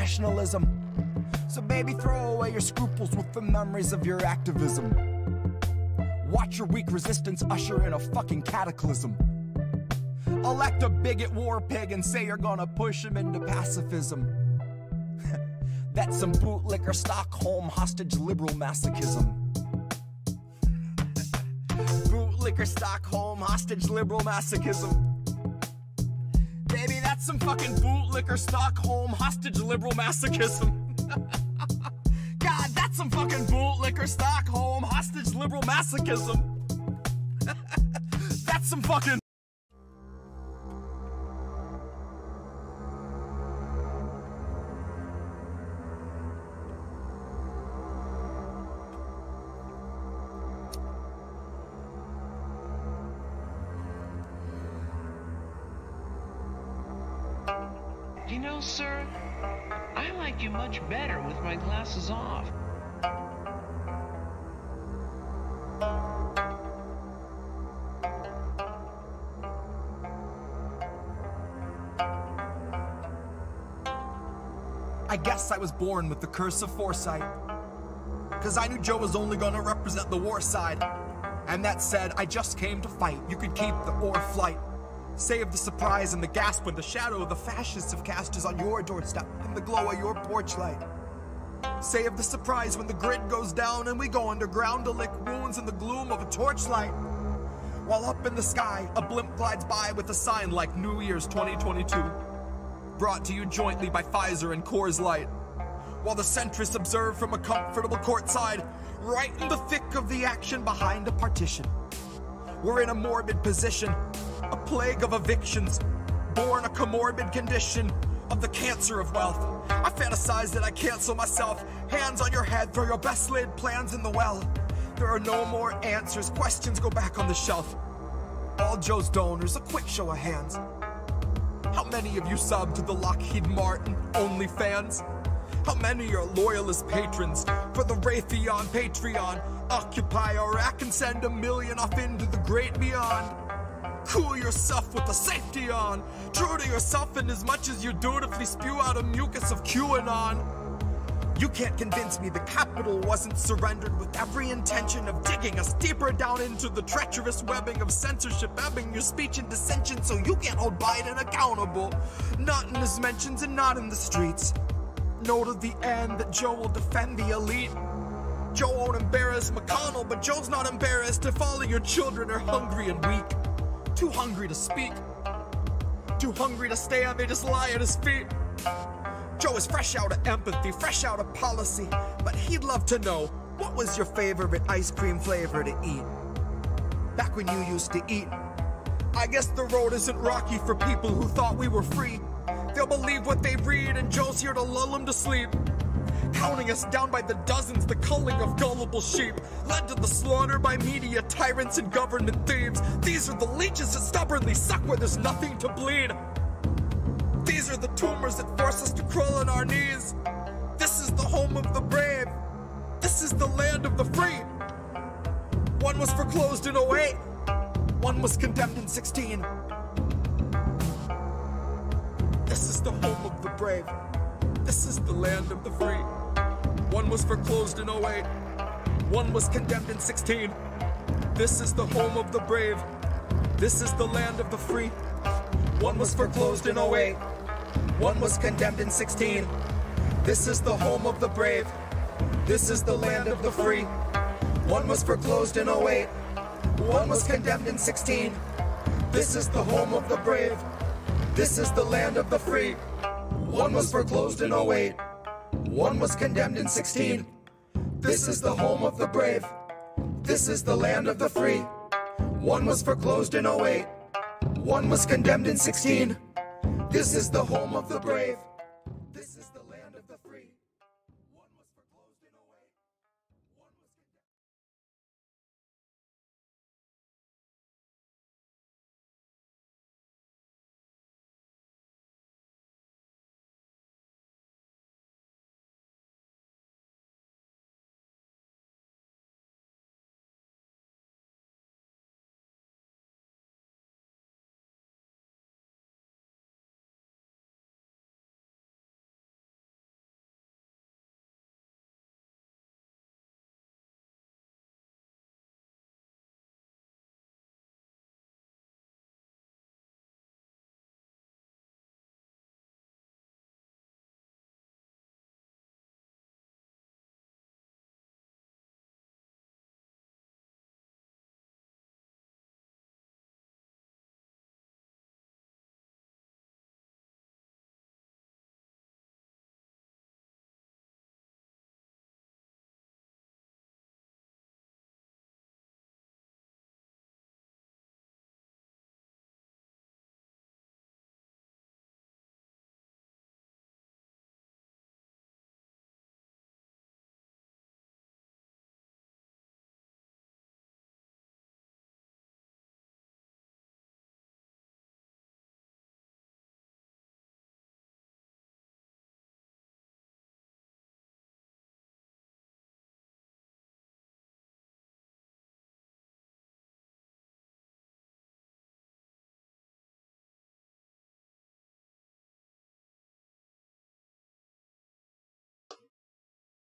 nationalism. So baby, throw away your scruples with the memories of your activism. Watch your weak resistance usher in a fucking cataclysm. Elect a bigot war pig and say you're gonna push him into pacifism. That's some bootlicker Stockholm hostage liberal masochism. Bootlicker Stockholm hostage liberal masochism. Baby, that's some fucking bootlicker Stockholm hostage liberal masochism. God, that's some fucking bootlicker Stockholm hostage liberal masochism. That's some fucking... You know, sir, I like you much better with my glasses off. I guess I was born with the curse of foresight, 'cause I knew Joe was only gonna represent the war side. And that said, I just came to fight. You could keep the ore flight. Save the surprise and the gasp when the shadow of the fascists have cast is on your doorstep in the glow of your porch light. Save the surprise when the grid goes down and we go underground to lick wounds in the gloom of a torchlight. While up in the sky, a blimp glides by with a sign like New Year's 2022. Brought to you jointly by Pfizer and Coors Light. While the centrists observe from a comfortable courtside, right in the thick of the action behind a partition. We're in a morbid position, a plague of evictions, born a comorbid condition of the cancer of wealth. I fantasize that I cancel myself, hands on your head, throw your best laid plans in the well. There are no more answers, questions go back on the shelf. All Joe's donors, a quick show of hands. How many of you sub to the Lockheed Martin OnlyFans? How many are loyalist patrons for the Raytheon Patreon? Occupy Iraq and send $1 million off into the great beyond. Cool yourself with the safety on. True to yourself in as much as you dutifully spew out a mucus of QAnon. You can't convince me the capital wasn't surrendered with every intention of digging us deeper down into the treacherous webbing of censorship, ebbing your speech and dissension so you can't hold Biden accountable. Not in his mentions and not in the streets. Know to the end that Joe will defend the elite. Joe won't embarrass McConnell, but Joe's not embarrassed if all of your children are hungry and weak. Too hungry to speak. Too hungry to stand, they just lie at his feet. Joe is fresh out of empathy, fresh out of policy, but he'd love to know, what was your favorite ice cream flavor to eat? Back when you used to eat. I guess the road isn't rocky for people who thought we were free. They'll believe what they read, and Joe's here to lull them to sleep. Counting us down by the dozens, the culling of gullible sheep, led to the slaughter by media tyrants and government thieves. These are the leeches that stubbornly suck where there's nothing to bleed. These are the tumors that force us to crawl on our knees. This is the home of the brave. This is the land of the free. One was foreclosed in 08. One was condemned in 16. This is the home of the brave. This is the land of the free. One was foreclosed in 08. One was condemned in 16. This is the home of the brave. This is the land of the free. One was foreclosed in 08. One was condemned in 16. This is the home of the brave. This is the land of the free. One was foreclosed in 08. One was condemned in 16. This is the home of the brave. This is the land of the free. One was foreclosed in 08. One was condemned in 16. This is the home of the brave. This is the land of the free. One was foreclosed in 08. One was condemned in 16. This is the home of the brave. This is the land of the free. One was foreclosed in 08. One was condemned.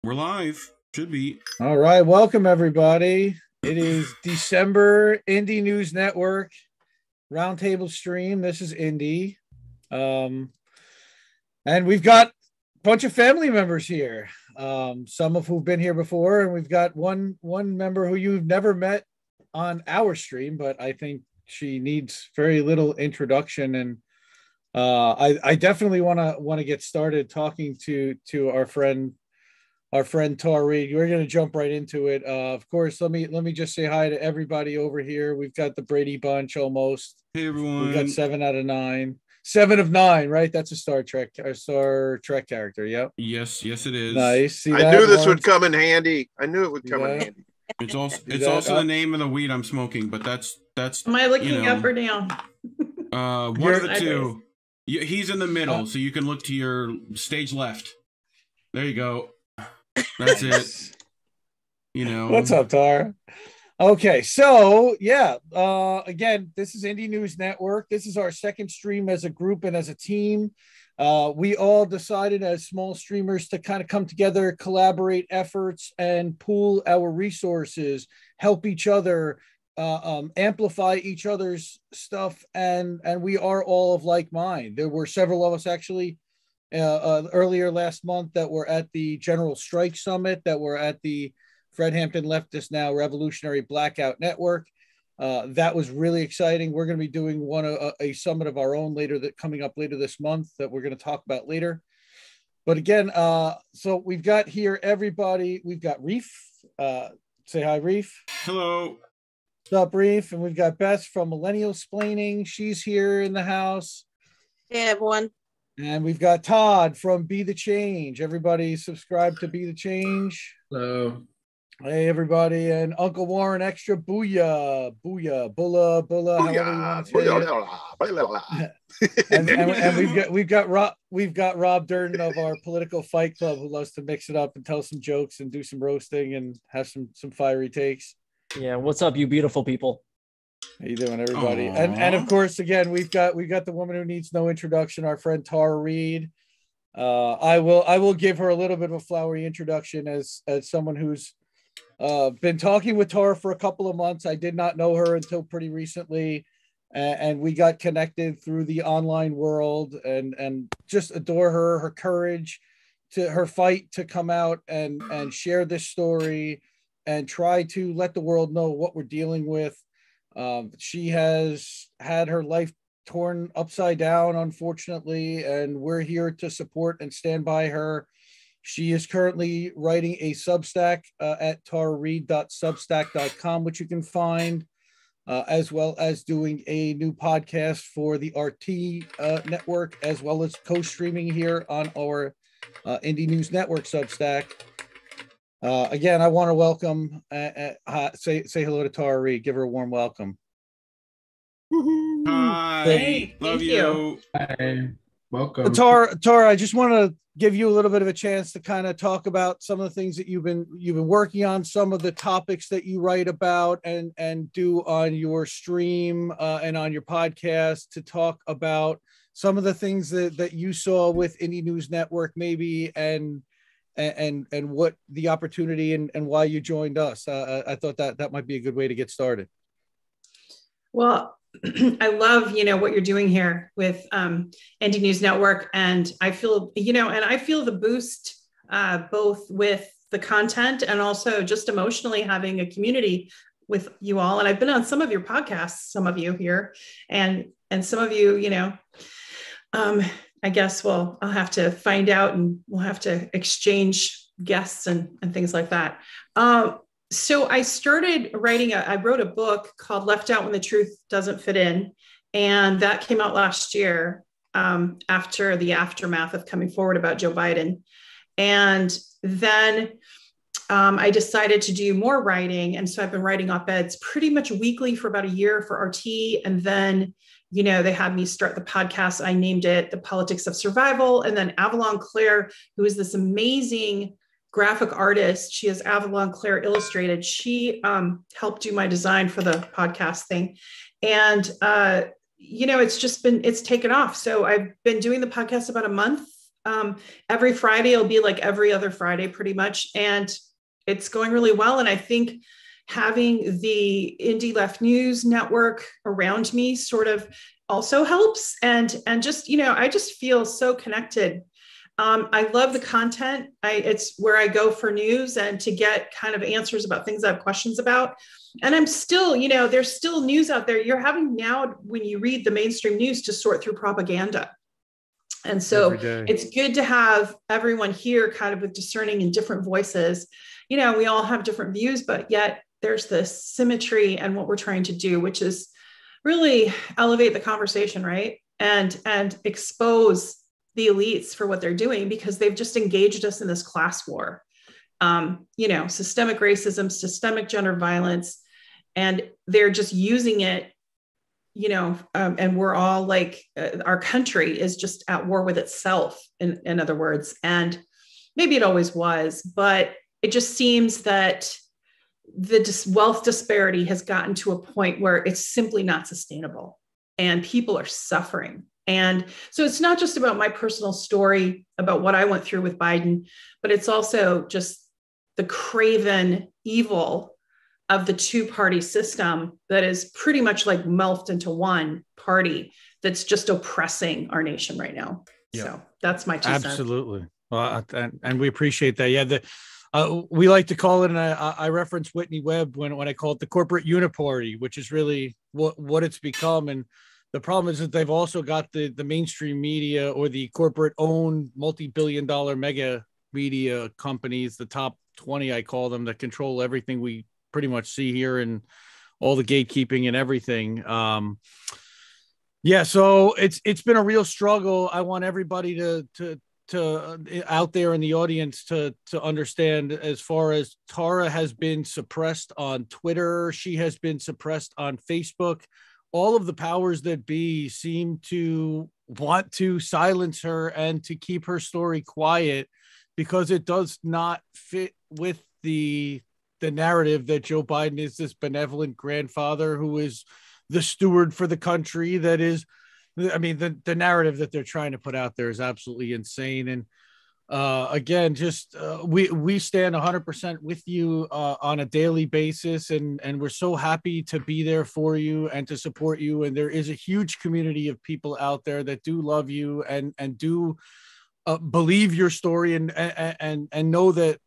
We're live. Should be. All right. Welcome, everybody. It is December Indie News Network Roundtable stream. This is Indie. And we've got a bunch of family members here. Some of who've been here before, and we've got one member who you've never met on our stream, but I think she needs very little introduction. And I definitely want to get started talking to our friend Tar Reade. We're going to jump right into it. Of course, let me just say hi to everybody over here. We've got the Brady Bunch almost. Hey everyone. We've got 7 out of 9. 7 of 9, right? That's a Star Trek character. Yep. Yes, it is. Nice. See I that, knew this Lawrence? would come in handy. I knew it would come in handy. It's also the name of the weed I'm smoking, but that's. Am I looking up or down? One of the two. He's in the middle, so you can look to your stage left. There you go. That's it. What's up, Tar? Okay, so again, this is Indie News Network. This is our second stream as a group and as a team. We all decided as small streamers to kind of come together, collaborate efforts, and pool our resources, help each other, amplify each other's stuff, and we are all of like mind. There were several of us actually earlier last month that were at the General Strike Summit, that were at the Fred Hampton Leftist Now Revolutionary Blackout Network. That was really exciting. We're going to be doing a summit of our own coming up later this month that we're going to talk about later. But again, so we've got here everybody. We've got Reef. Say hi, Reef. Hello. What's up, Reef? And we've got Bess from Millennialsplaining. She's here in the house. Hey, everyone. And we've got Todd from BeTheChange. Everybody subscribe to BeTheChange. Hello. Hey, everybody. And Uncle Warren Extra. Booyah. Bulla, however you want to say it. and we've got Rob Durden of our political fight club, who loves to mix it up and tell some jokes and do some roasting and have some fiery takes. Yeah, what's up, you beautiful people? How you doing, everybody? And of course, again, we've got the woman who needs no introduction, our friend Tar Reade. I will give her a little bit of a flowery introduction as someone who's been talking with Tar for a couple of months. I did not know her until pretty recently, and we got connected through the online world, and just adore her courage, to her fight to come out and share this story and try to let the world know what we're dealing with. She has had her life torn upside down, unfortunately, and we're here to support and stand by her. She is currently writing a Substack at tarreade.substack.com, which you can find, as well as doing a new podcast for the RT network, as well as co-streaming here on our Indie News Network Substack. Again, I want to welcome, say hello to Tar Reade. Give her a warm welcome. Hi. Hey, Love thank you. Hi. Welcome. Tar, I just want to give you a little bit of a chance to kind of talk about some of the things that you've been working on, some of the topics that you write about and do on your stream and on your podcast, to talk about some of the things that you saw with Indie News Network, maybe, and what the opportunity and why you joined us. I thought that might be a good way to get started. Well, I love, what you're doing here with Indie News Network. And I feel, I feel the boost both with the content and also just emotionally having a community with you all. And I've been on some of your podcasts, some of you here, and some of you, I guess, well, I'll have to find out, and we'll have to exchange guests and things like that. So I started writing, I wrote a book called Left Out When the Truth Doesn't Fit In. And that came out last year after the aftermath of coming forward about Joe Biden. And then I decided to do more writing. And so I've been writing op-eds pretty much weekly for about a year for RT. And then, they had me start the podcast. I named it The Politics of Survival. And then Avalon Claire, who is this amazing graphic artist, she is Avalon Claire Illustrated. She helped do my design for the podcast thing. And, it's taken off. So I've been doing the podcast about a month Every Friday, it'll be like every other Friday pretty much. And it's going really well. And I think having the Indie Left News network around me sort of also helps. And just, I just feel so connected. I love the content. It's where I go for news and to get kind of answers about things I have questions about. And I'm still, there's still news out there. You're having now, when you read the mainstream news, to sort through propaganda. And so it's good to have everyone here kind of with discerning and different voices. We all have different views, but yet there's this symmetry and what we're trying to do, which is really elevate the conversation, right? And expose the elites for what they're doing, because they've just engaged us in this class war. Systemic racism, systemic gender violence, and they're just using it, and we're all like, our country is just at war with itself, in other words. And maybe it always was, but it just seems that the wealth disparity has gotten to a point where it's simply not sustainable and people are suffering. And so it's not just about my personal story about what I went through with Biden, but it's also just the craven evil of the two-party system that is pretty much like melded into one party that's just oppressing our nation right now. Yep. So that's my 2 cents. Absolutely. Well, and we appreciate that. Yeah. We like to call it, and I reference Whitney Webb when I call it the corporate uniparty, which is really what it's become. And the problem is that they've also got the mainstream media, or the corporate owned multi-billion-dollar mega media companies, the top 20, I call them, that control everything we pretty much see here, and all the gatekeeping and everything. So it's been a real struggle. I want everybody to out there in the audience to understand, as far as Tara has been suppressed on Twitter, she has been suppressed on Facebook. All of the powers that be seem to want to silence her and to keep her story quiet, because it does not fit with the narrative that Joe Biden is this benevolent grandfather who is the steward for the country. That is, the narrative that they're trying to put out there is absolutely insane. And again, just we stand 100% with you on a daily basis, and we're so happy to be there for you and to support you. And there is a huge community of people out there that do love you and do believe your story, and know that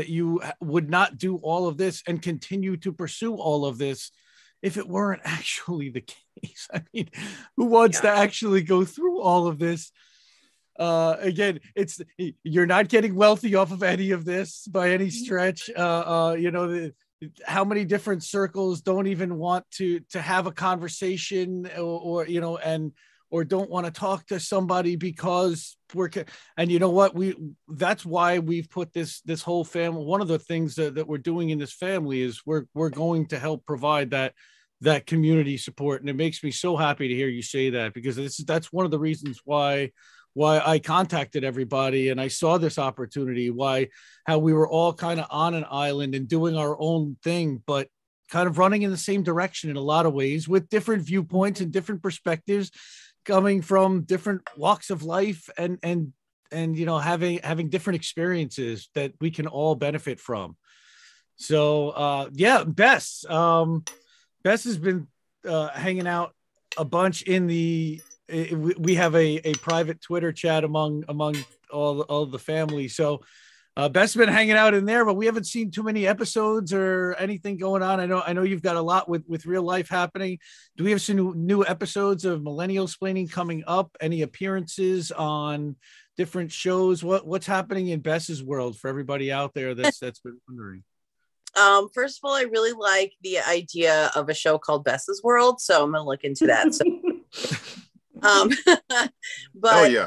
you would not do all of this and continue to pursue all of this if it weren't actually the case. I mean, who wants to actually go through all of this? Again, you're not getting wealthy off of any of this by any stretch. How many different circles don't even want to have a conversation, or don't want to talk to somebody because and you know what, that's why we've put this whole family. One of the things that we're doing in this family is we're going to help provide that community support. And it makes me so happy to hear you say that, because that's one of the reasons why I contacted everybody and I saw this opportunity, how we were all kind of on an island and doing our own thing, but kind of running in the same direction in a lot of ways, with different viewpoints and different perspectives, coming from different walks of life, and having different experiences that we can all benefit from. So Bess has been hanging out a bunch in we have a private Twitter chat among all the family. So Bess has been hanging out in there, but we haven't seen too many episodes or anything going on. I know you've got a lot with real life happening. Do we have some new episodes of Millennialsplaining coming up? Any appearances on different shows? What's happening in Bess's world for everybody out there that's been wondering? First of all, I really like the idea of a show called Bess's World, so I'm gonna look into that. So, but oh yeah.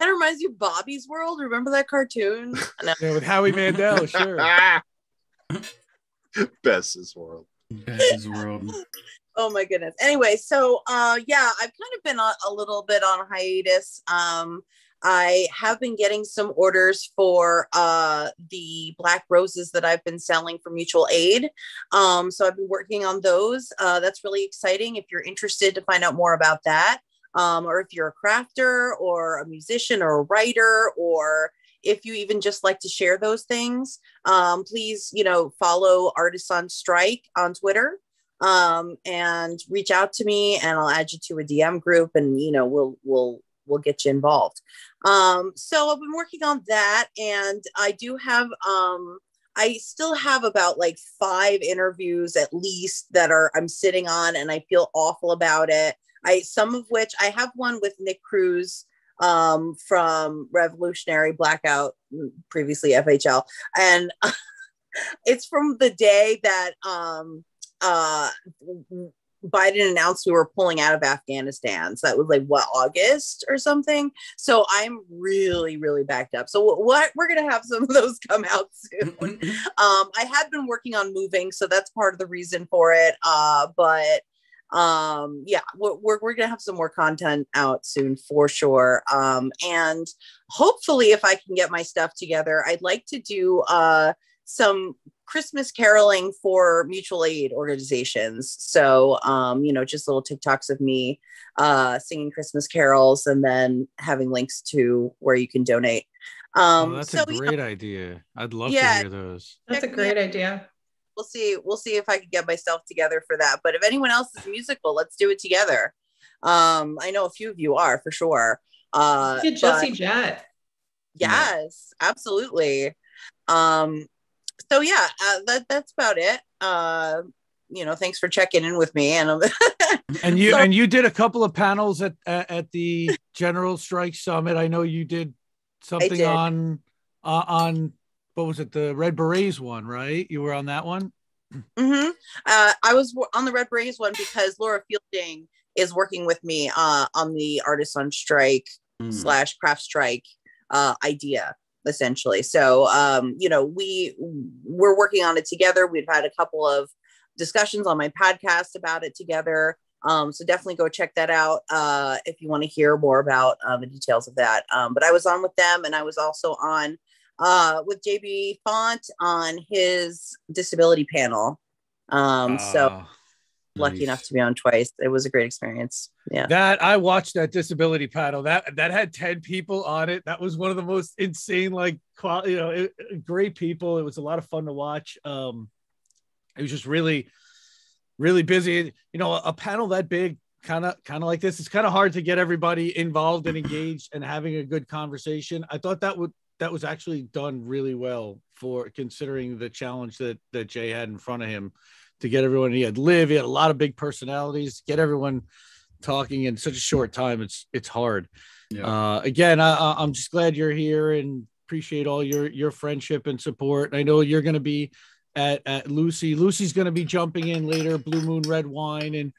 That reminds you of Bobby's World. Remember that cartoon? Yeah, with Howie Mandel, sure. Bess's World. Bess's World. Oh my goodness. Anyway, so I've kind of been a little bit on hiatus. I have been getting some orders for the black roses that I've been selling for mutual aid. So I've been working on those. That's really exciting. If you're interested to find out more about that, or if you're a crafter or a musician or a writer, or if you even just like to share those things, please, follow Artists on Strike on Twitter, and reach out to me, and I'll add you to a DM group, and we'll get you involved. So I've been working on that, and I do have I still have about like 5 interviews at least that I'm sitting on, and I feel awful about it. Some of which I have one with Nick Cruz from Revolutionary Blackout, previously FHL, and it's from the day that Biden announced we were pulling out of Afghanistan. So that was like August or something. So I'm really, really backed up. So we're going to have some of those come out soon. I had been working on moving, so that's part of the reason for it. But yeah, we're going to have some more content out soon for sure. And hopefully if I can get my stuff together, I'd like to do some Christmas caroling for mutual aid organizations. So, just little TikToks of me singing Christmas carols, and then having links to where you can donate. That's a great idea. I'd love to hear those. That's a great idea. We'll see if I can get myself together for that. But if anyone else is musical, let's do it together. I know a few of you are for sure. Get Jesse Jett. Yes, absolutely. So yeah, that's about it. Thanks for checking in with me. And you did a couple of panels at the General Strike Summit. I know you did something on what was it, the Red Berets one, right? You were on that one. Mm-hmm. I was on the Red Berets one because Laura Fielding is working with me on the Artists on Strike / Craft Strike idea, essentially. So we're working on it together. We've had a couple of discussions on my podcast about it together. So definitely go check that out if you want to hear more about the details of that. But I was on with them, and I was also on with JB Font on his disability panel. So lucky enough to be on twice. It was a great experience. Yeah. That I watched that disability panel that had 10 people on it. That was one of the most insane, great people. It was a lot of fun to watch. It was just really, really busy. A panel that big, kind of like this, it's kind of hard to get everybody involved and engaged and having a good conversation. I thought that was actually done really well for considering the challenge that Jay had in front of him to get everyone. He had a lot of big personalities, get everyone talking in such a short time. It's hard. Yeah. Again, I'm just glad you're here and appreciate all your friendship and support. I know you're going to be at Luci. Luci's going to be jumping in later, Blue Moon Red Wine, and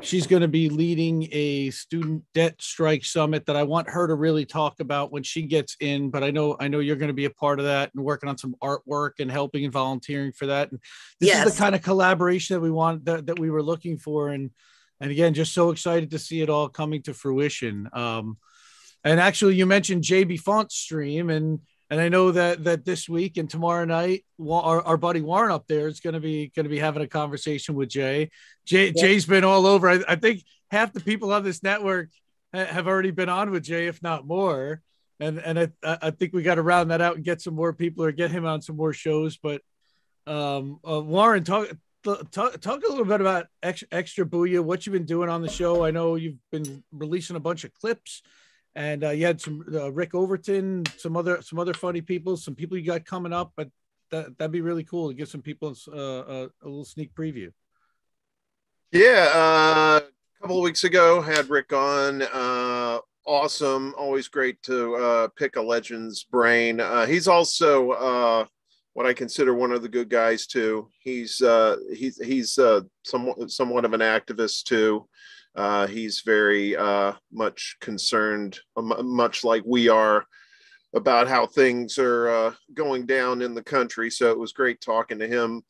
she's going to be leading a student debt strike summit that I want her to really talk about when she gets in. But I know you're going to be a part of that and working on some artwork and helping and volunteering for that. And this is the kind of collaboration that we want, that we were looking for. And again, just so excited to see it all coming to fruition. And actually, you mentioned JB Font's stream, and I know that this week and tomorrow night, our buddy Warren up there is going to be having a conversation with Jay. Jay's been all over. I think half the people on this network have already been on with Jay, if not more. And I think we got to round that out and get some more people or get him on some more shows. But Warren, talk a little bit about Extra Booyah, what you've been doing on the show. I know you've been releasing a bunch of clips. And you had some Rick Overton, some other funny people, some people you got coming up, but that'd be really cool to give some people a little sneak preview. Yeah, a couple of weeks ago, had Rick on. Awesome, always great to pick a legend's brain. He's also what I consider one of the good guys too. He's somewhat of an activist too. He's very much concerned, much like we are, about how things are going down in the country. So it was great talking to him.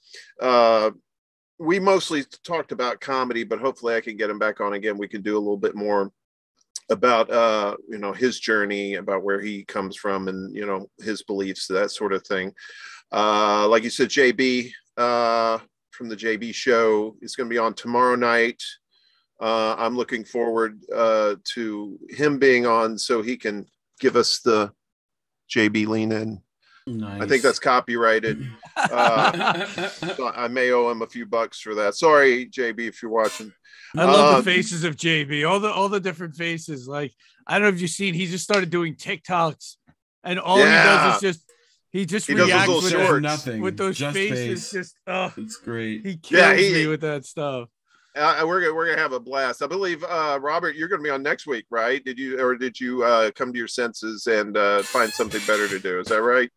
We mostly talked about comedy, but hopefully I can get him back on again. We can do a little bit more about his journey, about where he comes from, and his beliefs, that sort of thing. Like you said, JB from the JB show is going to be on tomorrow night. I'm looking forward to him being on so he can give us the JB lean in. Nice. I think that's copyrighted. So I may owe him a few bucks for that. Sorry, JB, if you're watching. I love the faces of JB, all the different faces. Like, I don't know if you've seen, he just started doing TikToks, and all he does is he reacts with those faces. Just it's great. He kills me with that stuff. We're gonna have a blast. I believe Robert, you're gonna be on next week, right? Did you come to your senses and find something better to do? Is that right?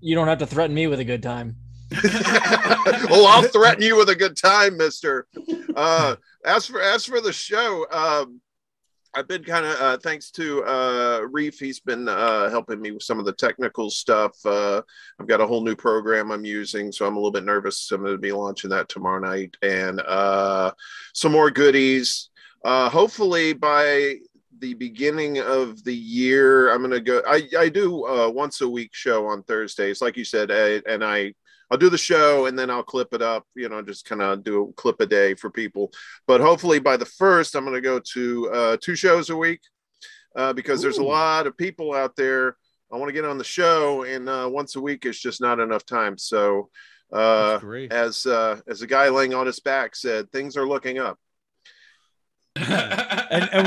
You don't have to threaten me with a good time. Well, I'll threaten you with a good time, mister. As for the show, I've been kind of thanks to Reef. He's been helping me with some of the technical stuff. I've got a whole new program I'm using, so I'm a little bit nervous. I'm going to be launching that tomorrow night, and some more goodies. Hopefully by the beginning of the year, I'm going to go. I do once a week show on Thursdays, like you said, and I'll do the show and then I'll clip it up, just kind of do a clip a day for people. But hopefully by the 1st, I'm going to go to 2 shows a week because there's a lot of people out there. I want to get on the show, and once a week is just not enough time. So as a guy laying on his back said, things are looking up. and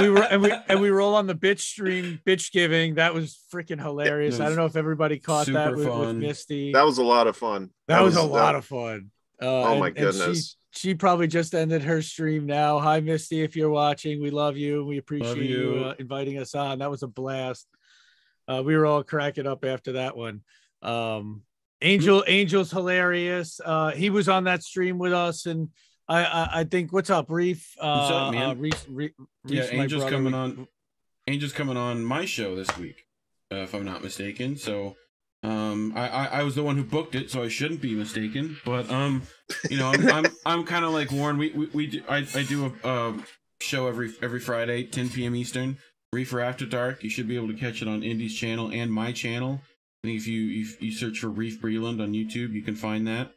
we were all on the bitch stream, bitch giving. That was freaking hilarious. I don't know if everybody caught that with Misty. That was a lot of fun. That was a lot of fun. Oh my goodness. She probably just ended her stream now. Hi Misty, if you're watching, we love you. We appreciate you inviting us on. That was a blast. We were all cracking up after that one. Angel's hilarious. He was on that stream with us, and I think, what's up, Reef? What's up, man? Reef, yeah, Angel's coming on. Angel's coming on my show this week, if I'm not mistaken. So, I was the one who booked it, so I shouldn't be mistaken. But I'm kind of like Warren. I do a show every Friday, 10 p.m. Eastern. Reefer After Dark. You should be able to catch it on Indy's channel and my channel. I think if you search for Reef Breland on YouTube, you can find that.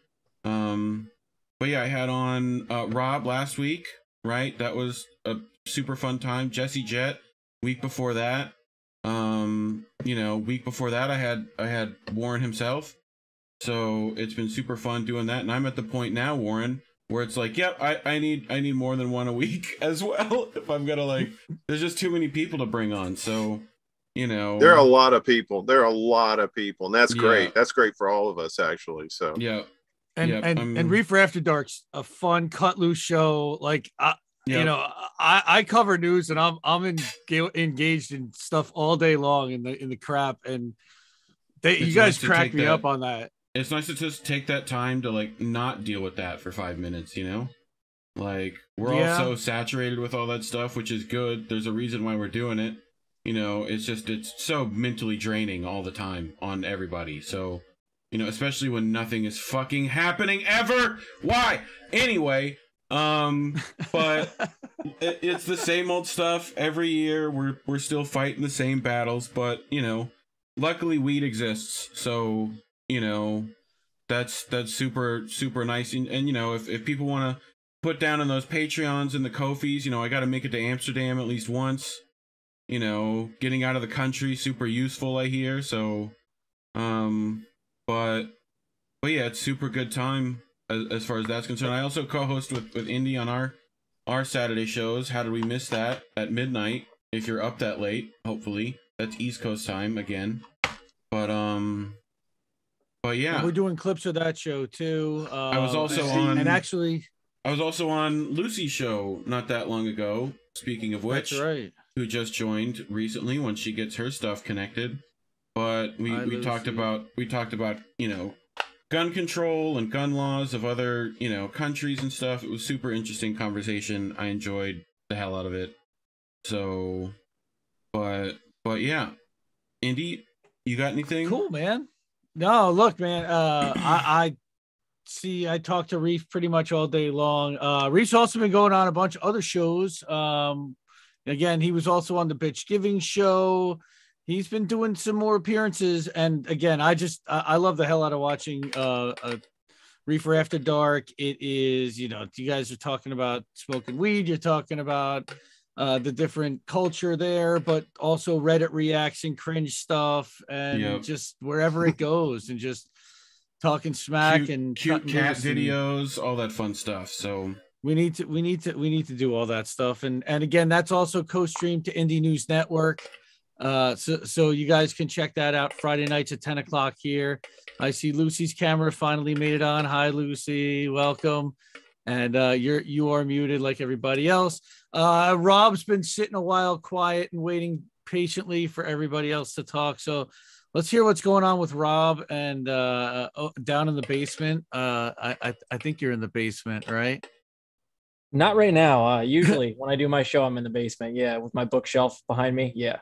But yeah, I had on Rob last week, right? That was a super fun time. Jesse Jet, week before that. Week before that I had Warren himself. So it's been super fun doing that. And I'm at the point now, Warren, where it's like, yep, I need more than one a week as well. If I'm gonna there's just too many people to bring on. So, there are a lot of people. And that's great. That's great for all of us, actually. So yeah. And Reefer After Dark's a fun cut loose show. I cover news, and I'm engaged in stuff all day long in the crap, and you guys crack me up on that. It's nice to just take that time to not deal with that for 5 minutes. We're all so saturated with all that stuff, which is good. There's a reason why we're doing it. It's so mentally draining all the time on everybody. So. Especially when nothing is fucking happening ever. Why? Anyway, but it's the same old stuff every year. We're still fighting the same battles, but luckily weed exists. So, that's super, super nice. And if people want to put down on those Patreons and the Ko-fis, I got to make it to Amsterdam at least once. Getting out of the country, super useful, I hear. So, But yeah, it's super good time as far as that's concerned. I also co-host with Indy on our Saturday shows. How Did We Miss That? At midnight, if you're up that late, hopefully. That's East Coast time again. But yeah. We're doing clips of that show too. I was also on Luci's show not that long ago, speaking of which. That's right. Who just joined recently when she gets her stuff connected. But we talked about gun control and gun laws of other countries and stuff. It was super interesting conversation. I enjoyed the hell out of it. So, but yeah, Indy, you got anything? Cool, man. No, look, man. I talked to Reef pretty much all day long. Reef's also been going on a bunch of other shows. Again, he was also on the Bitch Giving show. He's been doing some more appearances, and again, I love the hell out of watching Reefer After Dark. It is, you guys are talking about smoking weed. You're talking about the different culture there, but also Reddit reacts and cringe stuff, and just wherever it goes, and just talking smack and cute cat videos, all that fun stuff. So we need to do all that stuff, and again, that's also co-streamed to Indie News Network. So you guys can check that out Friday nights at 10 o'clock here. I see Luci's camera finally made it on. Hi, Luci, welcome. And you are muted like everybody else. Rob's been sitting a while quiet and waiting patiently for everybody else to talk. So let's hear what's going on with Rob and down in the basement. I think you're in the basement, right? Not right now. Usually when I do my show, I'm in the basement. Yeah, with my bookshelf behind me. Yeah.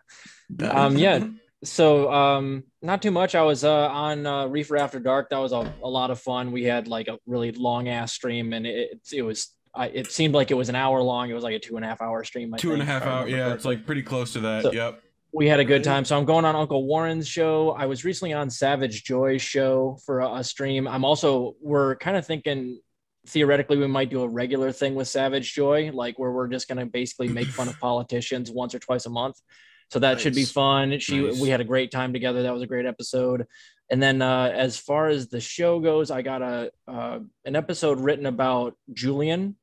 Yeah. So not too much. I was on Reefer After Dark. That was a lot of fun. We had like a really long ass stream, and it seemed like it was an hour long. It was like a 2.5 hour stream. 2.5 hours. Yeah, it's like pretty close to that. So, yep. We had a good time. So I'm going on Uncle Warren's show. I was recently on Savage Joy's show for a stream. We're kind of thinking theoretically we might do a regular thing with Savage Joy, like where we're just going to basically make fun of politicians once or twice a month. So that should be fun. We had a great time together. That was a great episode. And then as far as the show goes, I got an episode written about Julian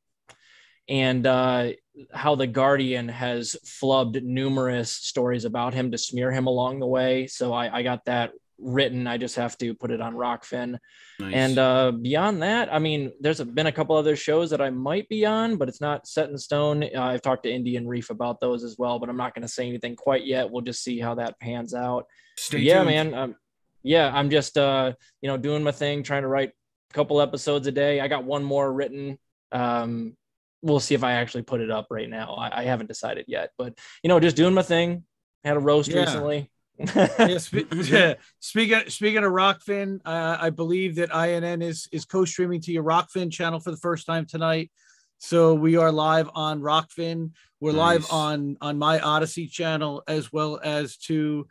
and how the Guardian has flubbed numerous stories about him to smear him along the way. So I got that written. I just have to put it on Rockfin. Nice. And beyond that, I mean, there's been a couple other shows that I might be on, but it's not set in stone. I've talked to Indy and Reef about those as well, but I'm not going to say anything quite yet. We'll just see how that pans out. Stay tuned. Man. I'm just doing my thing, trying to write a couple episodes a day. I got one more written. We'll see if I actually put it up right now. I haven't decided yet, but just doing my thing. Had a roast recently. Speaking of Rockfin, I believe that INN is co-streaming to your Rockfin channel for the first time tonight. So we are live on Rockfin. We're live on my Odyssey channel, as well as to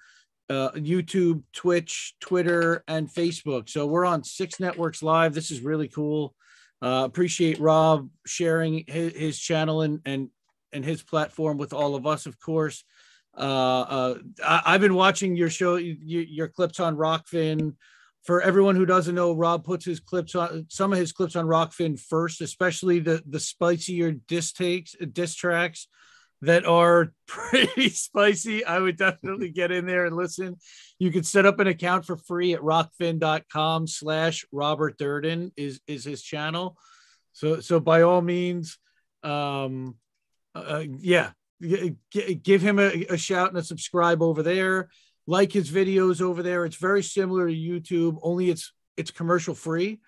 YouTube, Twitch, Twitter, and Facebook. So we're on 6 networks live. This is really cool. Appreciate Rob sharing his channel and his platform with all of us, of course. I've been watching your show, your clips on Rockfin. For everyone who doesn't know, Rob puts some of his clips on Rockfin first, especially the spicier diss tracks that are pretty spicy. I would definitely get in there and listen. You can set up an account for free at rockfin.com/Robert Durden is his channel. So by all means, give him a shout and a subscribe over there. Like his videos over there. It's very similar to YouTube, only it's commercial free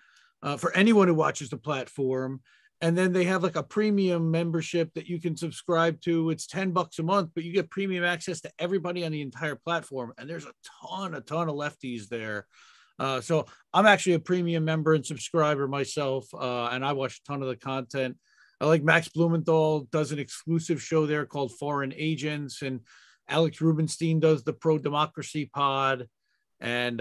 for anyone who watches the platform. And then they have like a premium membership that you can subscribe to. It's $10 a month, but you get premium access to everybody on the entire platform. And there's a ton of lefties there. So I'm actually a premium member and subscriber myself, and I watch a ton of the content. I like Max Blumenthal does an exclusive show there called Foreign Agents, and Alex Rubenstein does the Pro Democracy Pod, and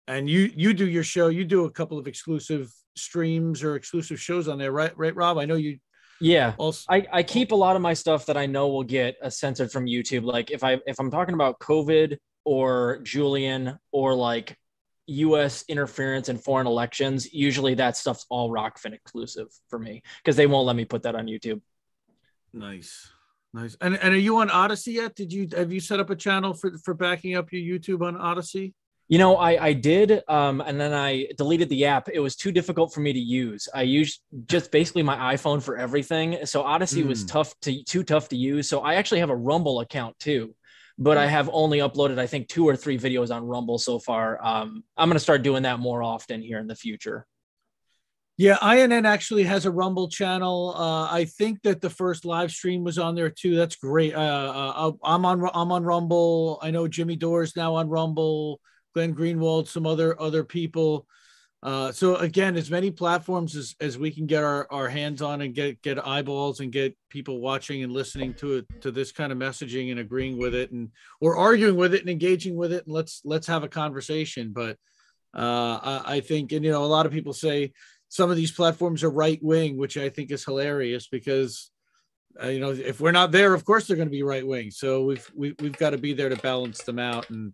you do your show. You do a couple of exclusive streams or exclusive shows on there, right, Rob? I know you. Yeah, also, I keep a lot of my stuff that I know will get censored from YouTube. Like if I'm talking about COVID or Julian or like U.S. interference in foreign elections, usually that stuff's all Rockfin exclusive for me because they won't let me put that on YouTube. Nice. And are you on Odyssey yet? Have you set up a channel for backing up your YouTube on Odyssey? I did, and then I deleted the app. It was too difficult for me to use. I used just basically my iPhone for everything. So Odyssey was too tough to use. So I actually have a Rumble account too, but I have only uploaded, I think, 2 or 3 videos on Rumble so far. I'm going to start doing that more often here in the future. Yeah, INN actually has a Rumble channel. I think that the first live stream was on there too. That's great. I'm on Rumble. I know Jimmy Dore's now on Rumble. Glenn Greenwald, some other people. So again, as many platforms as we can get our hands on and get eyeballs and get people watching and listening to this kind of messaging and agreeing with it or arguing with it and engaging with it. And let's have a conversation. But I think, and a lot of people say some of these platforms are right wing, which I think is hilarious because if we're not there, of course they're going to be right wing. So we've got to be there to balance them out. And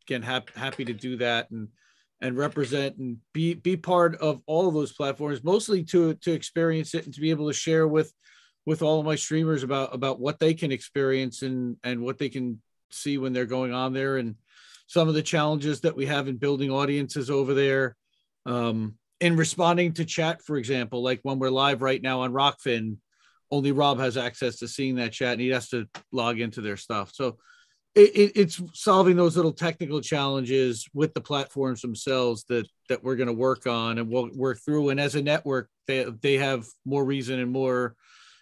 again, happy to do that and represent and be part of all of those platforms, mostly to experience it and to be able to share with all of my streamers about what they can experience and what they can see when they're going on there, and some of the challenges that we have in building audiences over there, in responding to chat, for example, like when we're live right now on Rockfin, only Rob has access to seeing that chat and he has to log into their stuff. So it's solving those little technical challenges with the platforms themselves that we're going to work on and we'll work through. And as a network, they have more reason and more,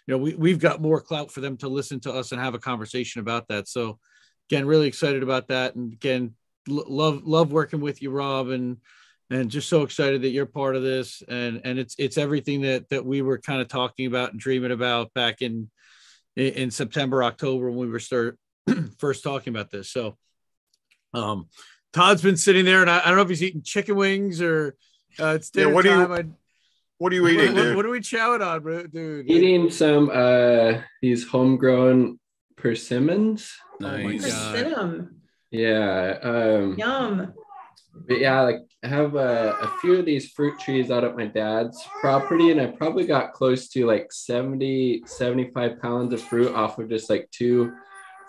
we've got more clout for them to listen to us and have a conversation about that. So again, really excited about that. And again, love working with you, Rob, and just so excited that you're part of this. And it's everything that we were kind of talking about and dreaming about back in September, October, when we were first talking about this. So Todd's been sitting there and I don't know if he's eating chicken wings or it's dinner time. What are you eating, dude? What are we chowing on, bro, dude? Eating some these homegrown persimmons. Nice. Persimmon. Yeah. Yum. But yeah, like I have a few of these fruit trees out at my dad's property, and I probably got close to like 75 pounds of fruit off of just like 2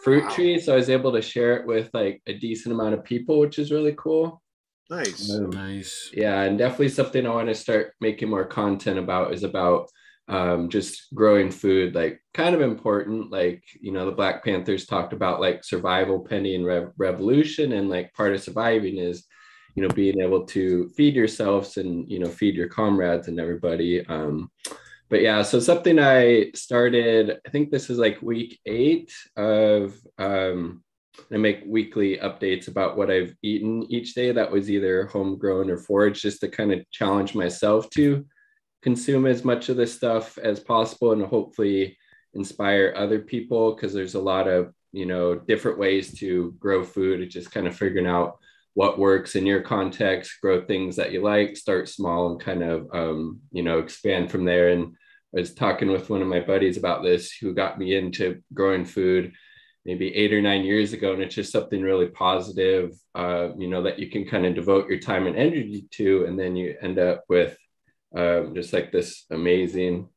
fruit trees. So I was able to share it with like a decent amount of people, which is really cool. Nice. Nice. Yeah, and definitely something I want to start making more content about is about just growing food, like kind of important. Like, the Black Panthers talked about like survival pending revolution, and like part of surviving is being able to feed yourselves and feed your comrades and everybody. But yeah, so something I started, I think this is like week 8 of I make weekly updates about what I've eaten each day that was either homegrown or foraged, just to kind of challenge myself to consume as much of this stuff as possible and hopefully inspire other people, because there's a lot of different ways to grow food. It's just kind of figuring out what works in your context, grow things that you like, start small and kind of expand from there. And I was talking with one of my buddies about this, who got me into growing food maybe 8 or 9 years ago. And it's just something really positive, that you can kind of devote your time and energy to. And then you end up with just like this amazing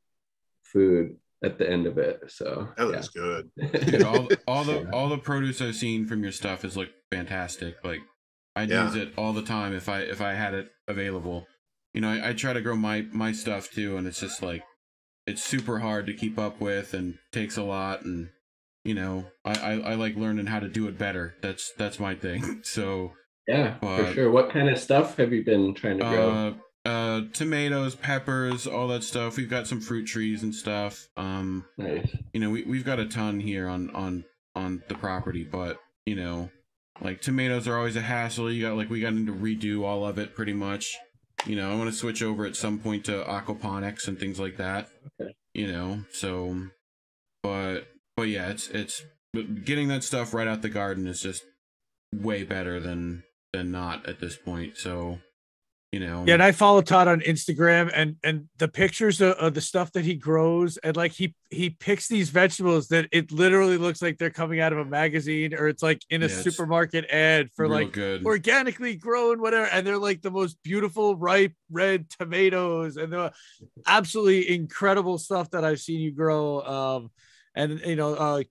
food at the end of it. So that was good. Dude, all the produce I've seen from your stuff is like fantastic. Like I'd use it all the time if I had it available. I try to grow my stuff too, and it's just like it's super hard to keep up with and takes a lot. And I like learning how to do it better. That's my thing. So yeah, for sure. What kind of stuff have you been trying to grow? Tomatoes, peppers, all that stuff. We've got some fruit trees and stuff. Nice. We've got a ton here on the property, but like tomatoes are always a hassle. We got to redo all of it pretty much. I want to switch over at some point to aquaponics and things like that. Okay. So, but yeah, it's getting that stuff right out the garden is just way better than not at this point. So, Yeah, and I follow Todd on Instagram, and the pictures of the stuff that he grows, and like he picks these vegetables that it literally looks like they're coming out of a magazine, or it's like in a supermarket ad for like organically grown whatever, and they're like the most beautiful ripe red tomatoes, and the absolutely incredible stuff that I've seen you grow. And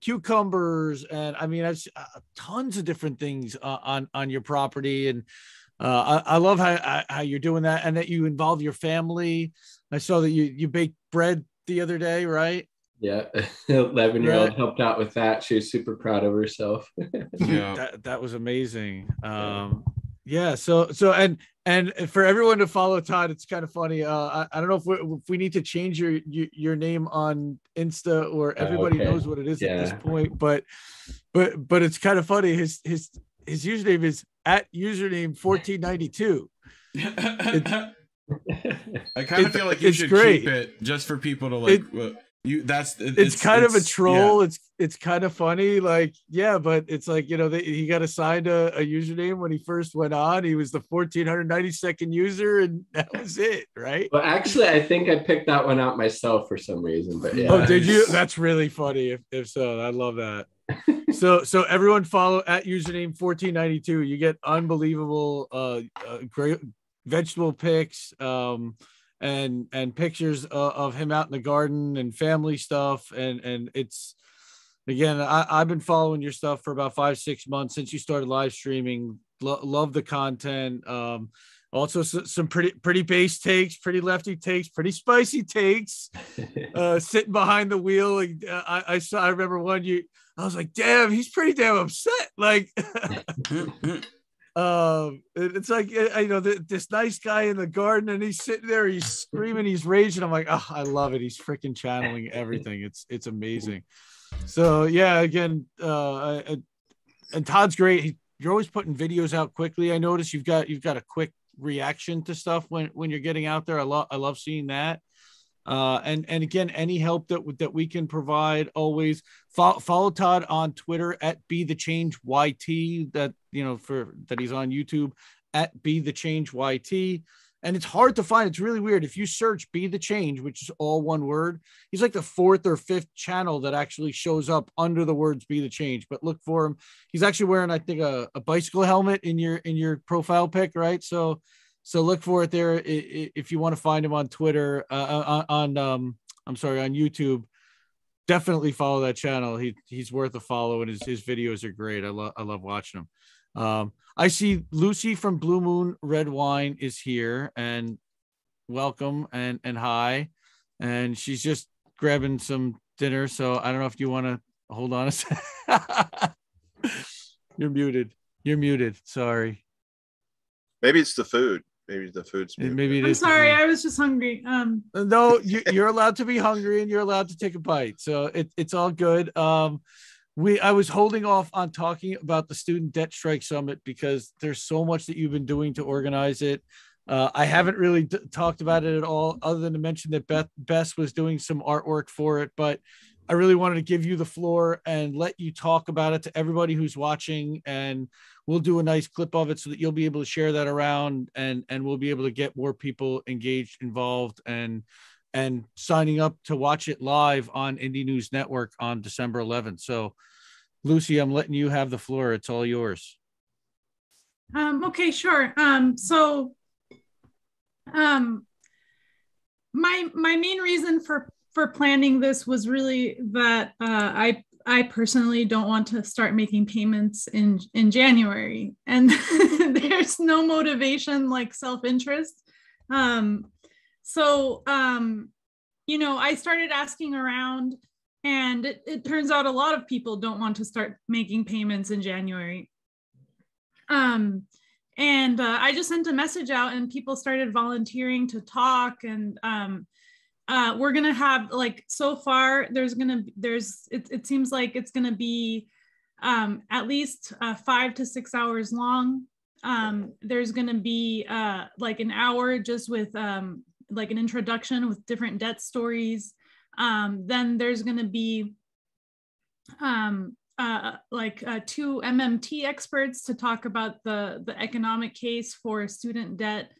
cucumbers, and I mean, that's tons of different things on your property. And I love how you're doing that, and that you involve your family. I saw that you baked bread the other day, right? Yeah, 11-year-old helped out with that. She was super proud of herself. Yeah, that was amazing. Yeah. So and for everyone to follow Todd, it's kind of funny. I don't know if we need to change your name on Insta, or everybody knows what it is at this point. But it's kind of funny. His username is @username 1492. I kind of feel like you should keep it just for people to like. it's kind of a troll. Yeah. It's kind of funny, like, yeah, but it's like, he got assigned a username when he first went on. He was the 1492nd user, and that was it, right? Well, actually, I think I picked that one out myself for some reason, but yeah. Oh, did you? That's really funny. If so, I love that. So everyone follow at username 1492. You get unbelievable great vegetable pics, and pictures of him out in the garden and family stuff, and it's, again, I've been following your stuff for about 5-6 months since you started live streaming. Love the content. Also some pretty base takes, pretty lefty takes, pretty spicy takes. Sitting behind the wheel, I remember one I was like, damn, he's pretty damn upset. Like, it's like, this nice guy in the garden, and he's sitting there, he's screaming, he's raging. I'm like, oh, I love it. He's freaking channeling everything. It's amazing. So yeah, again, and Todd's great. You're always putting videos out quickly. I notice you've got a quick reaction to stuff when you're getting out there. I love seeing that. And again, any help that we can provide, always follow Todd on Twitter at BeTheChange.YT, that that he's on YouTube at BeTheChange.YT. And it's hard to find. It's really weird. If you search BeTheChange, which is all one word, he's like the 4th or 5th channel that actually shows up under the words BeTheChange. But look for him. He's actually wearing, I think, a bicycle helmet in your profile pic, right? So look for it there if you want to find him on Twitter, on YouTube. Definitely follow that channel. He's worth a follow, and his videos are great. I love watching them. I see Luci from Blue Moon Red Wine is here, and welcome and hi. And she's just grabbing some dinner. So I don't know if you want to hold on a second. You're muted. Sorry. Maybe it's the food. Maybe the food's muted. Maybe I'm sorry. I was just hungry. No, you're allowed to be hungry, and you're allowed to take a bite. So it's all good. I was holding off on talking about the Student Debt Strike Summit because there's so much that you've been doing to organize it. I haven't really talked about it at all, other than to mention that Bess was doing some artwork for it, but I really wanted to give you the floor and let you talk about it to everybody who's watching, and we'll do a nice clip of it so that you'll be able to share that around, and we'll be able to get more people engaged, involved, and signing up to watch it live on Indie News Network on December 11th. So, Luci, I'm letting you have the floor. It's all yours. Okay, sure. My main reason for planning this was really that I personally don't want to start making payments in January, and there's no motivation like self-interest. I started asking around, and it turns out a lot of people don't want to start making payments in January. I just sent a message out, and people started volunteering to talk, and we're gonna have, like, so far it seems like it's gonna be at least 5 to 6 hours long. There's gonna be like an hour just with like an introduction with different debt stories. Then there's gonna be two MMT experts to talk about the economic case for student debt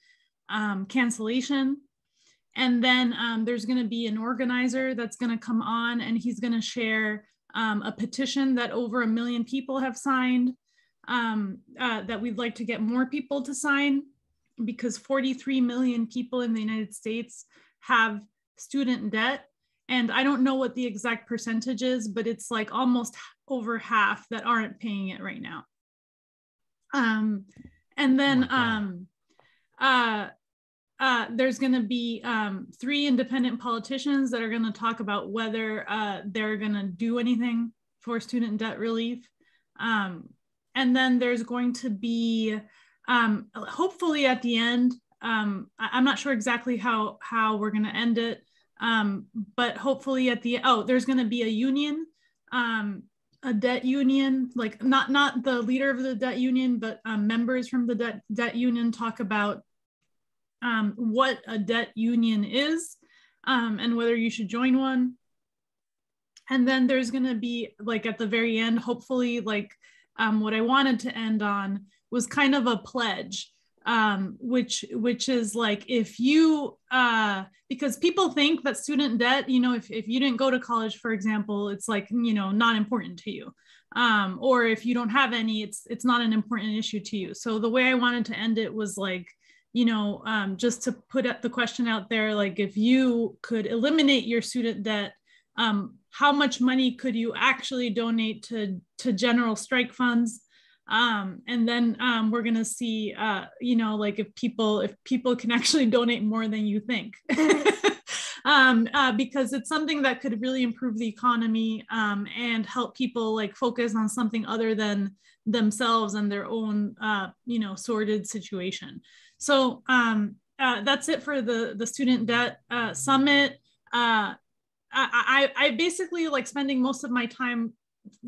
cancellation. And then there's going to be an organizer that's going to come on, and he's going to share a petition that over 1 million people have signed, that we'd like to get more people to sign, because 43 million people in the United States have student debt. And I don't know what the exact percentage is, but it's like almost over half that aren't paying it right now. There's going to be 3 independent politicians that are going to talk about whether they're going to do anything for student debt relief. And then there's going to be, hopefully at the end, I'm not sure exactly how we're going to end it, but hopefully at the, there's going to be a union, a debt union, like not the leader of the debt union, but members from the debt union talk about what a debt union is, and whether you should join one. And then there's going to be like at the very end, hopefully, like what I wanted to end on was kind of a pledge, which is like, if you, because people think that student debt, you know, if you didn't go to college, for example, it's like, you know, not important to you. Or if you don't have any, it's not an important issue to you. So the way I wanted to end it was like, you know, just to put the question out there, like if you could eliminate your student debt, how much money could you actually donate to general strike funds? And then we're gonna see, you know, like if people can actually donate more than you think, because it's something that could really improve the economy and help people like focus on something other than themselves and their own, you know, sordid situation. So that's it for the student debt summit. I basically like spending most of my time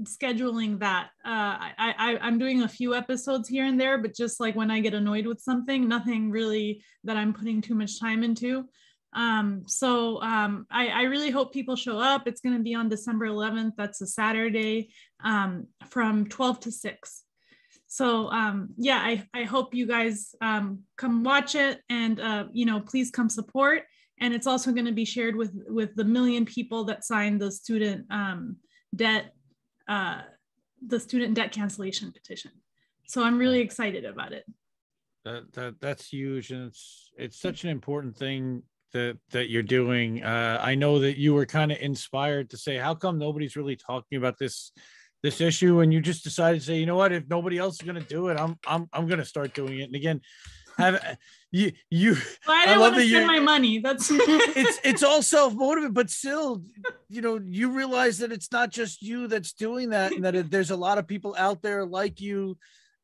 scheduling that. I'm doing a few episodes here and there, but just like when I get annoyed with something, nothing really that I'm putting too much time into. I really hope people show up. It's going to be on December 11th. That's a Saturday, from 12 to 6. So yeah, I hope you guys come watch it, and you know, please come support. And it's also going to be shared with the 1 million people that signed the student debt cancellation petition. So I'm really excited about it. That's huge, and it's such an important thing that you're doing. I know that you were kind of inspired to say, how come nobody's really talking about this issue, and you just decided to say, you know what, if nobody else is going to do it, I'm going to start doing it. And again, have you well, I didn't want to spend my money. That's it's all self-motivated, but still, you know, you realize that it's not just you that's doing that, and that there's a lot of people out there like you,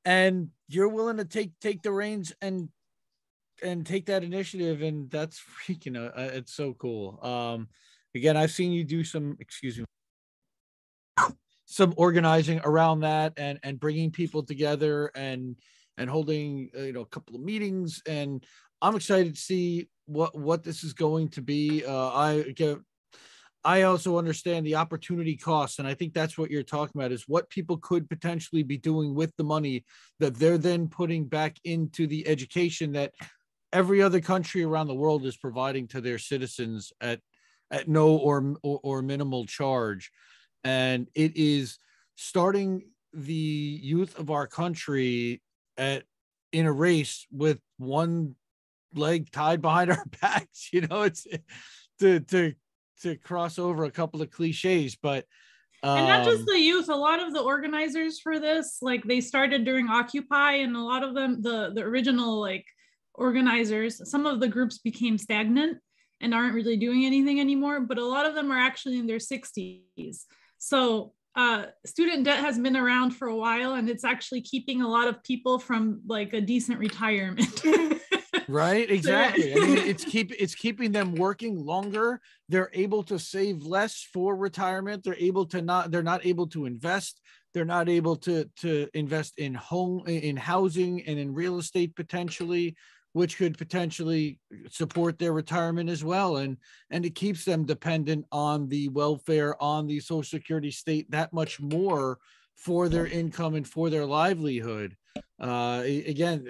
and you're willing to take the reins and take that initiative, and that's freaking it's so cool. Again, I've seen you do some organizing around that, and bringing people together, and holding you know, a couple of meetings, and I'm excited to see what this is going to be. I also understand the opportunity costs, and I think that's what you're talking about, is what people could potentially be doing with the money that they're then putting back into the education that every other country around the world is providing to their citizens at no or minimal charge. And it is starting the youth of our country in a race with one leg tied behind our backs. You know, it's to cross over a couple of cliches, but and not just the youth. A lot of the organizers for this, like, they started during Occupy, and a lot of them, the original like organizers, some of the groups became stagnant and aren't really doing anything anymore, but a lot of them are actually in their 60s. So student debt has been around for a while, and it's actually keeping a lot of people from like a decent retirement. Right, exactly. I mean, it's keeping them working longer. They're able to save less for retirement. They're not able to invest. They're not able to invest in housing and in real estate potentially, which could potentially support their retirement as well. And it keeps them dependent on the welfare, on the Social Security state that much more for their income and for their livelihood. Again,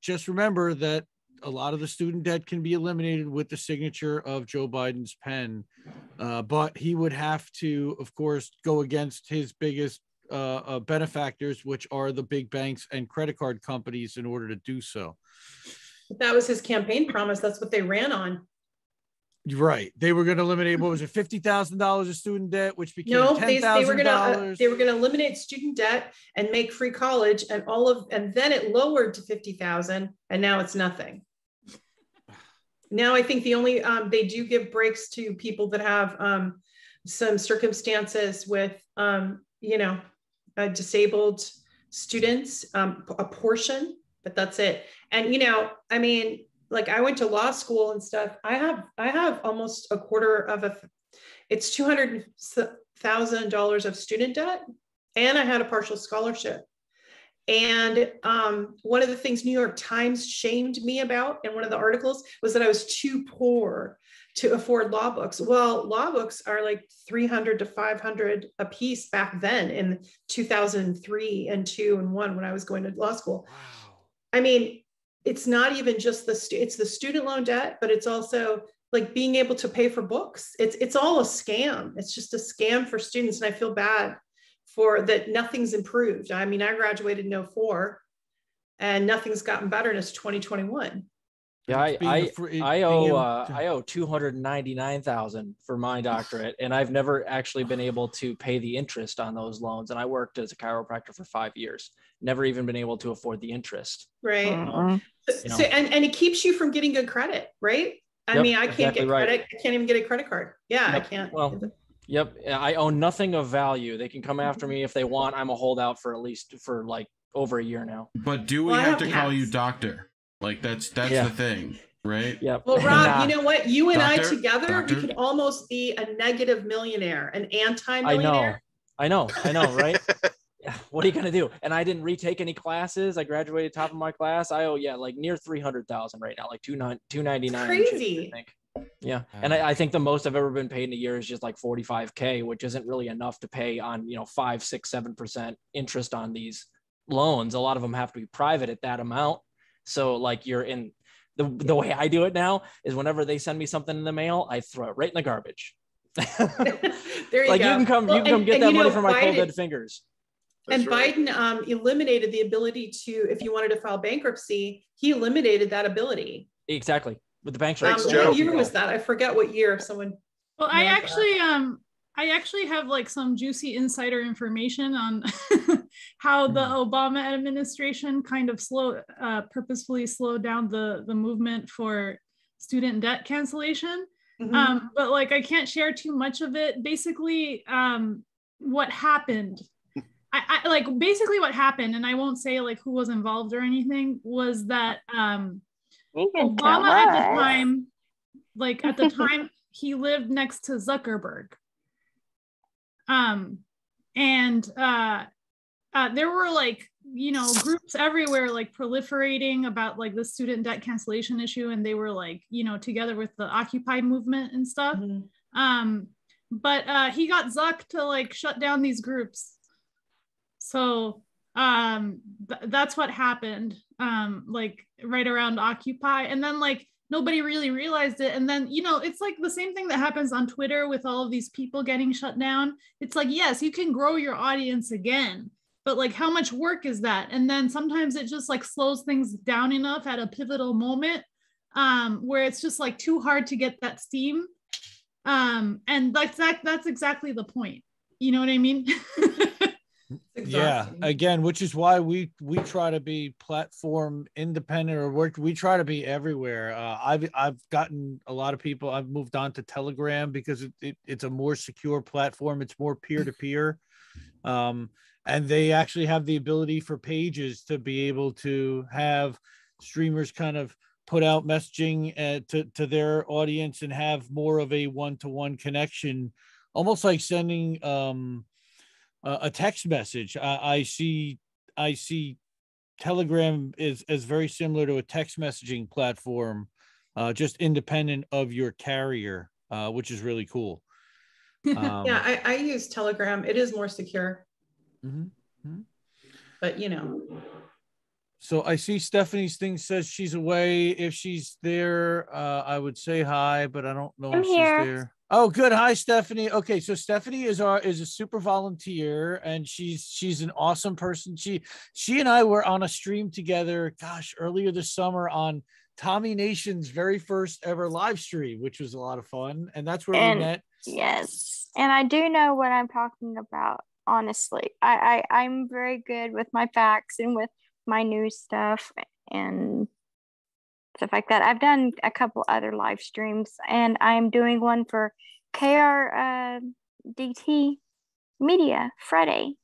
just remember that a lot of the student debt can be eliminated with the signature of Joe Biden's pen. But he would have to, of course, go against his biggest benefactors, which are the big banks and credit card companies, in order to do so. That was his campaign promise. That's what they ran on. Right. They were going to eliminate, what was it, $50,000 of student debt, which became $10,000. They were going to eliminate student debt and make free college, and then it lowered to 50,000, and now it's nothing. Now I think the only they do give breaks to people that have some circumstances with disabled students, a portion, but that's it. And I mean, like, I went to law school and stuff. I have almost a quarter of it's $200,000 of student debt, and I had a partial scholarship. And one of the things New York Times shamed me about in one of the articles was that I was too poor to afford law books. Well, law books are like 300 to 500 a piece back then in 2003 and 2 and 1 when I was going to law school. Wow. I mean, it's not even just it's the student loan debt, but it's also like being able to pay for books. It's all a scam. It's just a scam for students. And I feel bad for that. Nothing's improved. I mean, I graduated in 2004 and nothing's gotten better in 2021. Yeah, I owe $299,000 for my doctorate, and I've never actually been able to pay the interest on those loans. And I worked as a chiropractor for 5 years, never even been able to afford the interest. Right. So and it keeps you from getting good credit, right? I mean, I can't get credit. I can't even get a credit card. Yeah, I can't. Well, yep. I own nothing of value. They can come after me if they want. I'm a holdout for like over a year now. But do we have to call you doctor? Like that's the thing, right? Yeah. Well, Rob, you know what? You and I together, we could almost be a negative millionaire, an anti-millionaire. I know, right? What are you gonna do? And I didn't retake any classes. I graduated top of my class. I owe like near 300,000 right now, like 299. Crazy. I think. Yeah, and I think the most I've ever been paid in a year is just like 45K, which isn't really enough to pay on 5, 6, 7% interest on these loans. A lot of them have to be private at that amount. So like you're in the way I do it now is whenever they send me something in the mail, I throw it right in the garbage. There you like go. You can come get that money from my cold dead fingers. And Biden eliminated the ability to, if you wanted to file bankruptcy, he eliminated that ability. Exactly. With the bank. What year was that? I forget what year. Someone. Well, I actually have like some juicy insider information on how the Obama administration kind of purposefully slowed down the movement for student debt cancellation. Mm-hmm. But like, I can't share too much of it. Basically, what happened, basically what happened, and I won't say like who was involved or anything, was that Obama at the time, he lived next to Zuckerberg. And there were like, groups everywhere, like proliferating about like the student debt cancellation issue. And they were like, together with the Occupy movement and stuff. Mm-hmm. But he got Zuck to like shut down these groups. So that's what happened, like right around Occupy. And then like, nobody really realized it. And then, it's like the same thing that happens on Twitter with all of these people getting shut down. It's like, yes, you can grow your audience again, but like, how much work is that? And then sometimes it just like slows things down enough at a pivotal moment where it's just like too hard to get that steam. And that's exactly the point. You know what I mean? Yeah, again, which is why we try to be platform independent, or we try to be everywhere. I've gotten a lot of people. I've moved on to Telegram because it's a more secure platform. It's more peer-to-peer, and they actually have the ability for pages to be able to have streamers kind of put out messaging to their audience and have more of a one-to-one connection, almost like sending a text message. I see Telegram is very similar to a text messaging platform, just independent of your carrier, which is really cool. Yeah, I use Telegram. It is more secure. Mm-hmm. But So I see Stephanie's thing says she's away. If she's there, I would say hi, but I don't know if she's there. Oh, good. Hi, Stephanie. Okay, so Stephanie is a super volunteer, and she's an awesome person. She and I were on a stream together, earlier this summer on Tommy Nation's very first ever live stream, which was a lot of fun, and that's where we met. Yes, and I do know what I'm talking about. Honestly, I'm very good with my facts and with my news stuff and stuff like that. I've done a couple other live streams, and I'm doing one for KRDT Media Friday.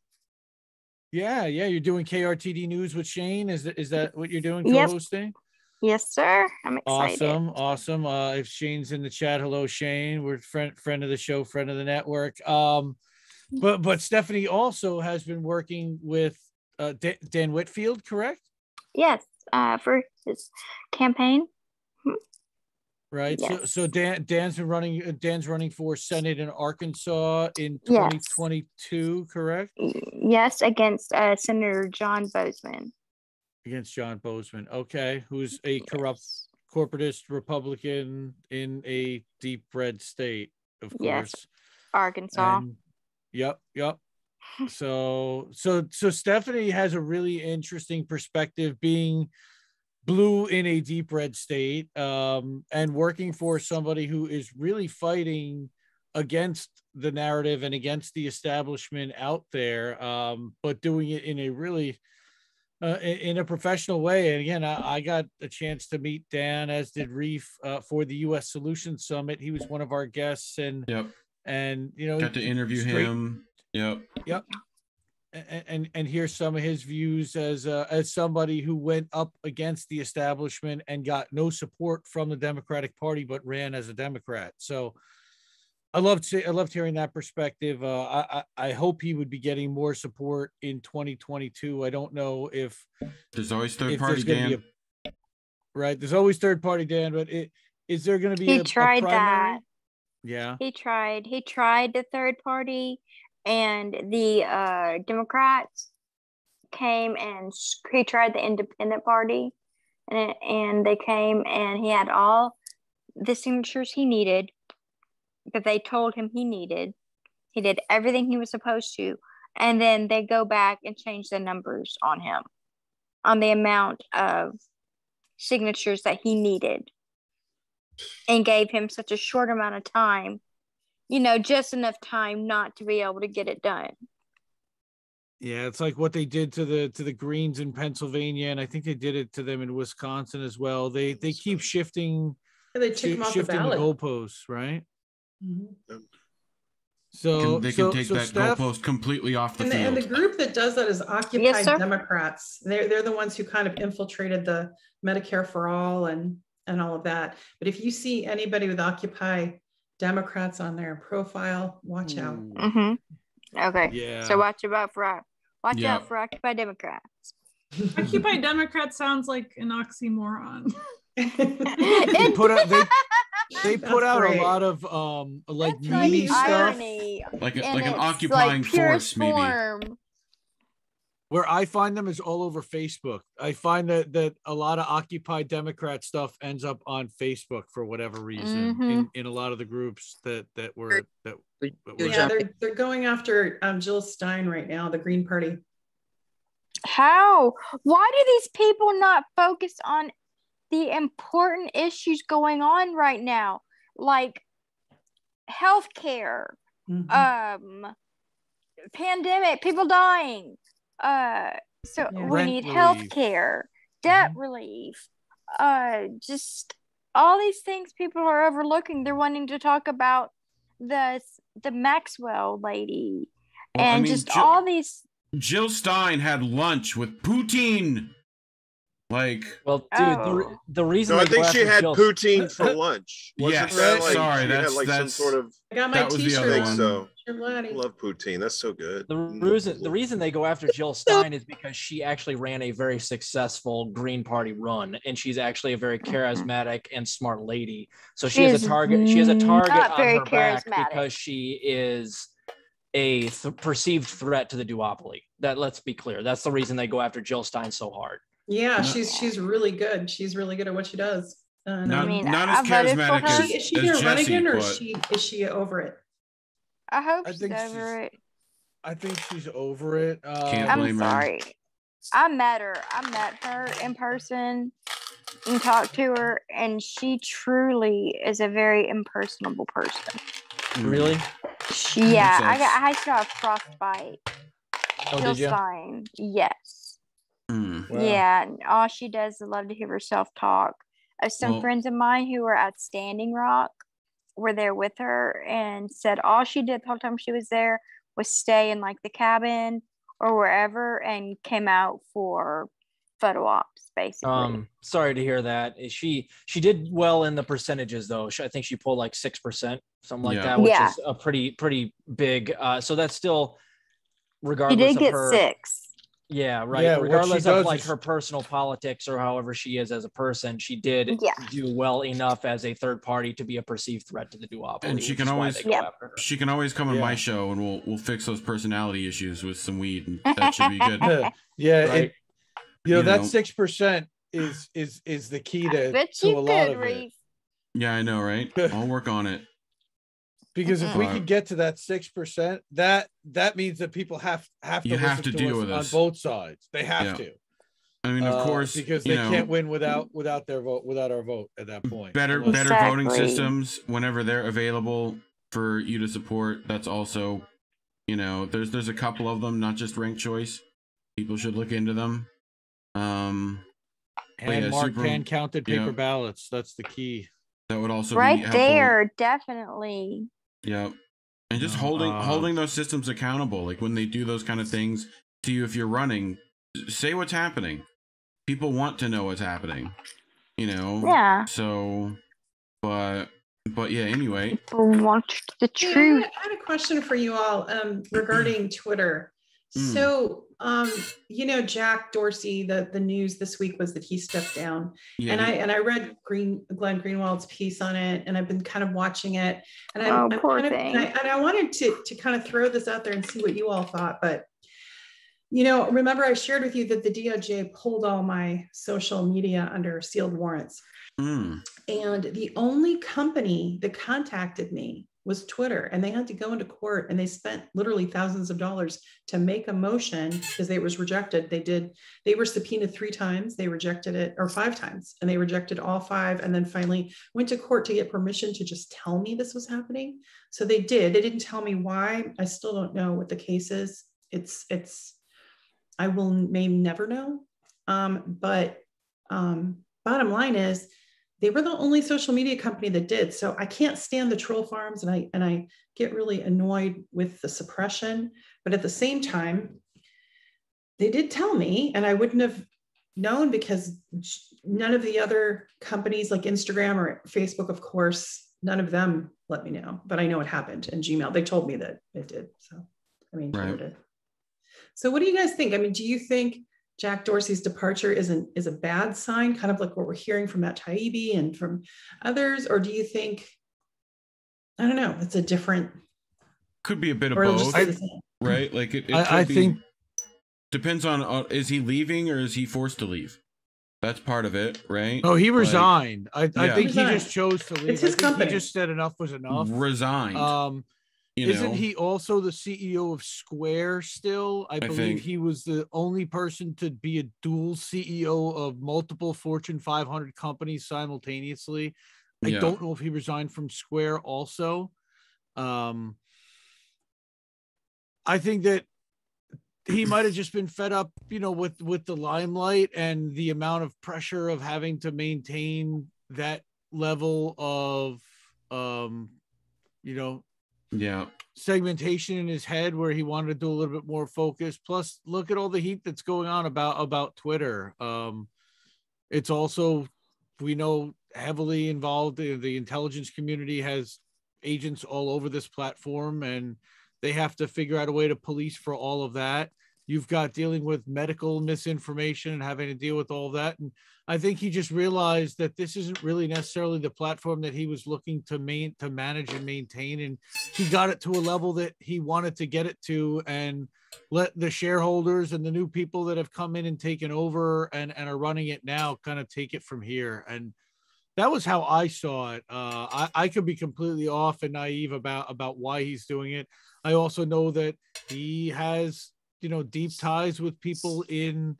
Yeah, you're doing KRTD News with Shane. Is that what you're doing, co-hosting? Yep. Yes, sir. I'm excited. Awesome. If Shane's in the chat, hello, Shane. We're friend of the show, friend of the network. But Stephanie also has been working with Dan Whitfield, correct? Yes, for his campaign. Right. Yes. So Dan's running for Senate in Arkansas in 2022, correct? Yes, against Senator John Bozeman. Against John Bozeman. Okay. Who's a corrupt corporatist Republican in a deep red state, of course. Yes. Arkansas. And, yep. So Stephanie has a really interesting perspective, being blue in a deep red state, and working for somebody who is really fighting against the narrative and against the establishment out there, but doing it in a really in a professional way. And again, I got a chance to meet Dan, as did Reef, for the U.S. Solutions Summit. He was one of our guests, and you know, got to interview him. Yep. And hear some of his views as somebody who went up against the establishment and got no support from the Democratic Party, but ran as a Democrat. So I loved hearing that perspective. I hope he would be getting more support in 2022. I don't know if there's always third party Dan. Right, there's always third party Dan, but is there going to be? He tried that. Yeah, he tried the third party. And the Democrats came and he tried the independent party, and they came and he had all the signatures he needed that they told him he needed. He did everything he was supposed to, and then they go back and change the numbers on him, on the amount of signatures that he needed, and gave him such a short amount of time. You know, just enough time not to be able to get it done. Yeah, it's like what they did to the Greens in Pennsylvania, and I think they did it to them in Wisconsin as well. They keep shifting. They took them off the ballot. The goalposts, right? Mm-hmm. So they can take that goalpost completely off the field. And the group that does that is Occupy Democrats. They're the ones who kind of infiltrated the Medicare for All and all of that. But if you see anybody with Occupy Democrats on their profile, watch out. Mm-hmm. Okay. Yeah. So watch out for Occupy Democrats. Occupy Democrats sounds like an oxymoron. They put out a lot of like meaty stuff, like an occupying force, maybe. Where I find them is all over Facebook. I find that a lot of Occupy Democrat stuff ends up on Facebook for whatever reason, in a lot of the groups that were. Yeah, they're going after Jill Stein right now, the Green Party. How? Why do these people not focus on the important issues going on right now, like healthcare, pandemic, people dying? We need healthcare, debt relief, just all these things people are overlooking. They're wanting to talk about the Maxwell lady, all these. Jill Stein had lunch with Putin. Like, well, dude, the reason I think she had poutine for lunch. Yes, sorry, that's some sort of. I got my T-shirt. So I love poutine. That's so good. The reason they go after Jill Stein is because she actually ran a very successful Green Party run, and she's actually a very charismatic and smart lady. So she has a target. She has a target on her back because she is a perceived threat to the duopoly. That, let's be clear, that's the reason they go after Jill Stein so hard. Yeah, she's really good. She's really good at what she does. Not as charismatic as is she going to run again, or is she over it? I hope she's over it. I think she's over it. I'm sorry. I met her in person and talked to her, and she truly is a very impersonable person. Really? I still have frostbite. Oh, did you? Fine. Yes. Wow. Yeah, all she does is love to hear herself talk. Some friends of mine who were at Standing Rock were there with her and said all she did the whole time she was there was stay in like the cabin or wherever and came out for photo ops, basically. Sorry to hear that. She did well in the percentages though. I think she pulled like 6%, something like that, which is a pretty big. So that's still, regardless she did of get her, 6. Yeah, right. Yeah, regardless of like her personal politics or however she is as a person, she did do well enough as a third party to be a perceived threat to the duopoly. And she can always come on my show, and we'll fix those personality issues with some weed, and that should be good. Yeah, right? That 6% is the key to a lot of it. Yeah, I know, right? I'll work on it. Because if we could get to that 6%, that means that people have to deal with us on both sides. They have to. I mean, of course, because they can't win without their vote, without our vote at that point. Better voting systems whenever they're available for you to support. That's also, there's a couple of them, not just ranked choice. People should look into them. Hand-marked, hand-counted paper ballots. That's the key. That would also be helpful. There, definitely. Yeah, and just holding those systems accountable, like when they do those kind of things to you, if you're running, say what's happening. People want to know what's happening, Yeah. So, but yeah. Anyway, people want the truth. I had a question for you all regarding Twitter. So, Jack Dorsey, the news this week was that he stepped down, and I read Glenn Greenwald's piece on it, and I've been kind of watching it, and I wanted to kind of throw this out there and see what you all thought, but remember I shared with you that the DOJ pulled all my social media under sealed warrants, and the only company that contacted me was Twitter, and they had to go into court, and they spent literally thousands of dollars to make a motion because it was rejected. They were subpoenaed 3 times, they rejected it, or 5 times, and they rejected all 5, and then finally went to court to get permission to just tell me this was happening. So they didn't tell me why. I still don't know what the case is. I may never know. But bottom line is, they were the only social media company that did. So I can't stand the troll farms, and I get really annoyed with the suppression. But at the same time, they did tell me, and I wouldn't have known because none of the other companies like Instagram or Facebook, of course, none of them let me know. But I know it happened, and Gmail, they told me that it did. So, Twitter did. So what do you guys think? I mean, do you think Jack Dorsey's departure is a bad sign, kind of like what we're hearing from Tahtahme and from others? Or do you think, I don't know, it's a different... Could be a bit of both, right? Like I think... Depends on, is he leaving or is he forced to leave? That's part of it, right? Oh, he resigned. I think he just chose to leave. It's his company. He just said enough was enough. Resigned. Isn't he also the CEO of Square still? I believe he was the only person to be a dual CEO of multiple Fortune 500 companies simultaneously. I don't know if he resigned from Square also. I think that he might have just been fed up, with the limelight and the amount of pressure of having to maintain that level of, segmentation in his head, where he wanted to do a little bit more focus. Plus, look at all the heat that's going on about Twitter. It's also, we know, heavily involved. The intelligence community has agents all over this platform, and they have to figure out a way to police for all of that. You've got dealing with medical misinformation and having to deal with all that. And I think he just realized that this isn't really necessarily the platform that he was looking to manage and maintain. And he got it to a level that he wanted to get it to, and let the shareholders and the new people that have come in and taken over and are running it now kind of take it from here. And that was how I saw it. I could be completely off and naive about why he's doing it. I also know that he has, deep ties with people in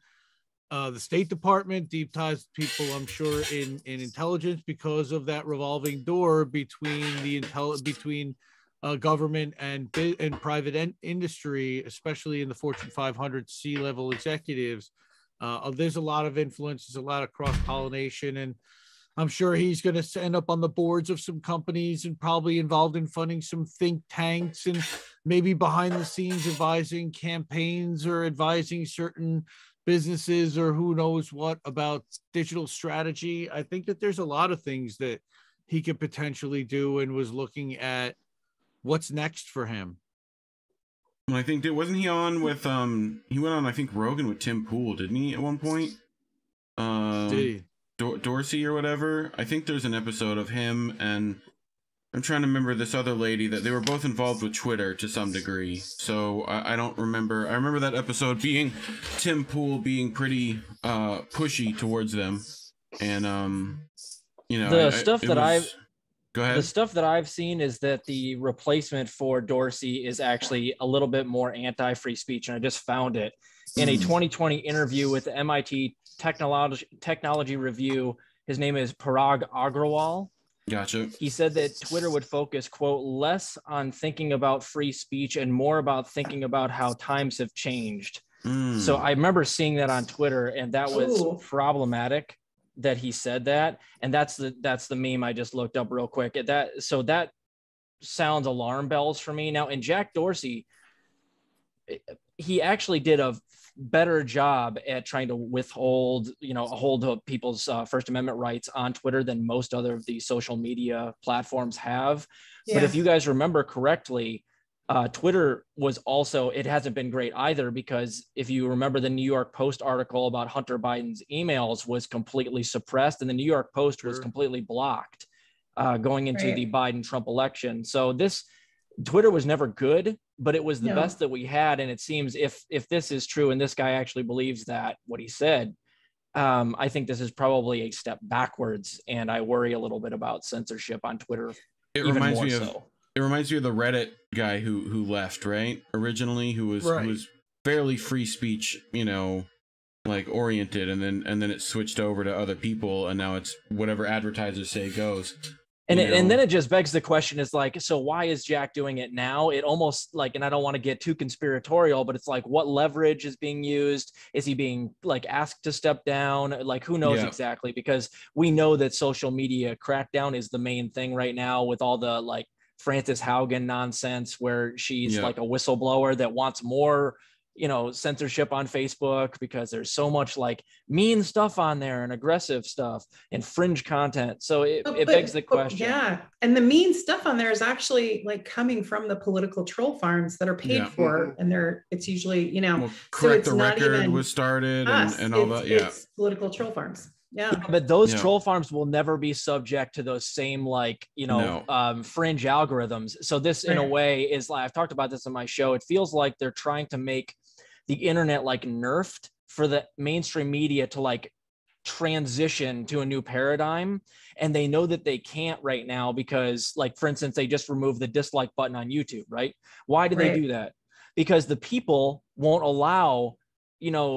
the State Department, deep ties with people, I'm sure, in intelligence, because of that revolving door between government and private industry, especially in the Fortune 500 C-level executives. There's a lot of influence, there's a lot of cross-pollination, and I'm sure he's going to end up on the boards of some companies and probably involved in funding some think tanks and maybe behind the scenes advising campaigns or advising certain businesses or who knows what about digital strategy. I think that there's a lot of things that he could potentially do, and was looking at what's next for him. I think wasn't he on with he went on, I think, Rogan with Tim Pool, didn't he, at one point? Did he? Dorsey or whatever. I think there's an episode of him and I'm trying to remember this other lady that they were both involved with Twitter to some degree. So I don't remember. I remember that episode being Tim Pool being pretty pushy towards them, and you know, the stuff that Go ahead. The stuff that I've seen is that the replacement for Dorsey is actually a little bit more anti-free speech, and I just found it in a 2020 interview with the MIT Technology Review. His name is Parag Agrawal. Gotcha. He said that Twitter would focus, quote, less on thinking about free speech and more about thinking about how times have changed. So I remember seeing that on Twitter, and that was problematic that he said that. And that's the meme I just looked up real quick. So that sounds alarm bells for me. Now, in Jack Dorsey, he actually did a better job at trying to hold of people's First Amendment rights on Twitter than most other of these social media platforms have. Yeah. But if you guys remember correctly, Twitter was also, it hasn't been great either, because if you remember, the New York Post article about Hunter Biden's emails was completely suppressed, and the New York Post was completely blocked going into the Biden-Trump election. So Twitter was never good, but it was the best that we had. And it seems if this is true, and this guy actually believes that, what he said, I think this is probably a step backwards. And I worry a little bit about censorship on Twitter. It reminds me of the Reddit guy who left, right? Originally, who was fairly free speech, like oriented, and then it switched over to other people, and now it's whatever advertisers say goes. And then it just begs the question, is like, so why is Jack doing it now? It almost like, and I don't want to get too conspiratorial, but it's like, what leverage is being used? Is he being like asked to step down? Like, who knows exactly? Because we know that social media crackdown is the main thing right now, with all the like Frances Haugen nonsense, where she's like a whistleblower that wants more censorship on Facebook, because there's so much like mean stuff on there and aggressive stuff and fringe content. So it begs the question. Yeah. And the mean stuff on there is actually like coming from the political troll farms that are paid for. And it's usually, Correct the Record was started and all that. Yeah. It's political troll farms. Yeah. But those troll farms will never be subject to those same fringe algorithms. So this in a way is like, I've talked about this in my show. It feels like they're trying to make the internet like nerfed for the mainstream media to like transition to a new paradigm. And they know that they can't right now because, like, for instance, they just removed the dislike button on YouTube, right? Why did they do that? Because the people won't allow,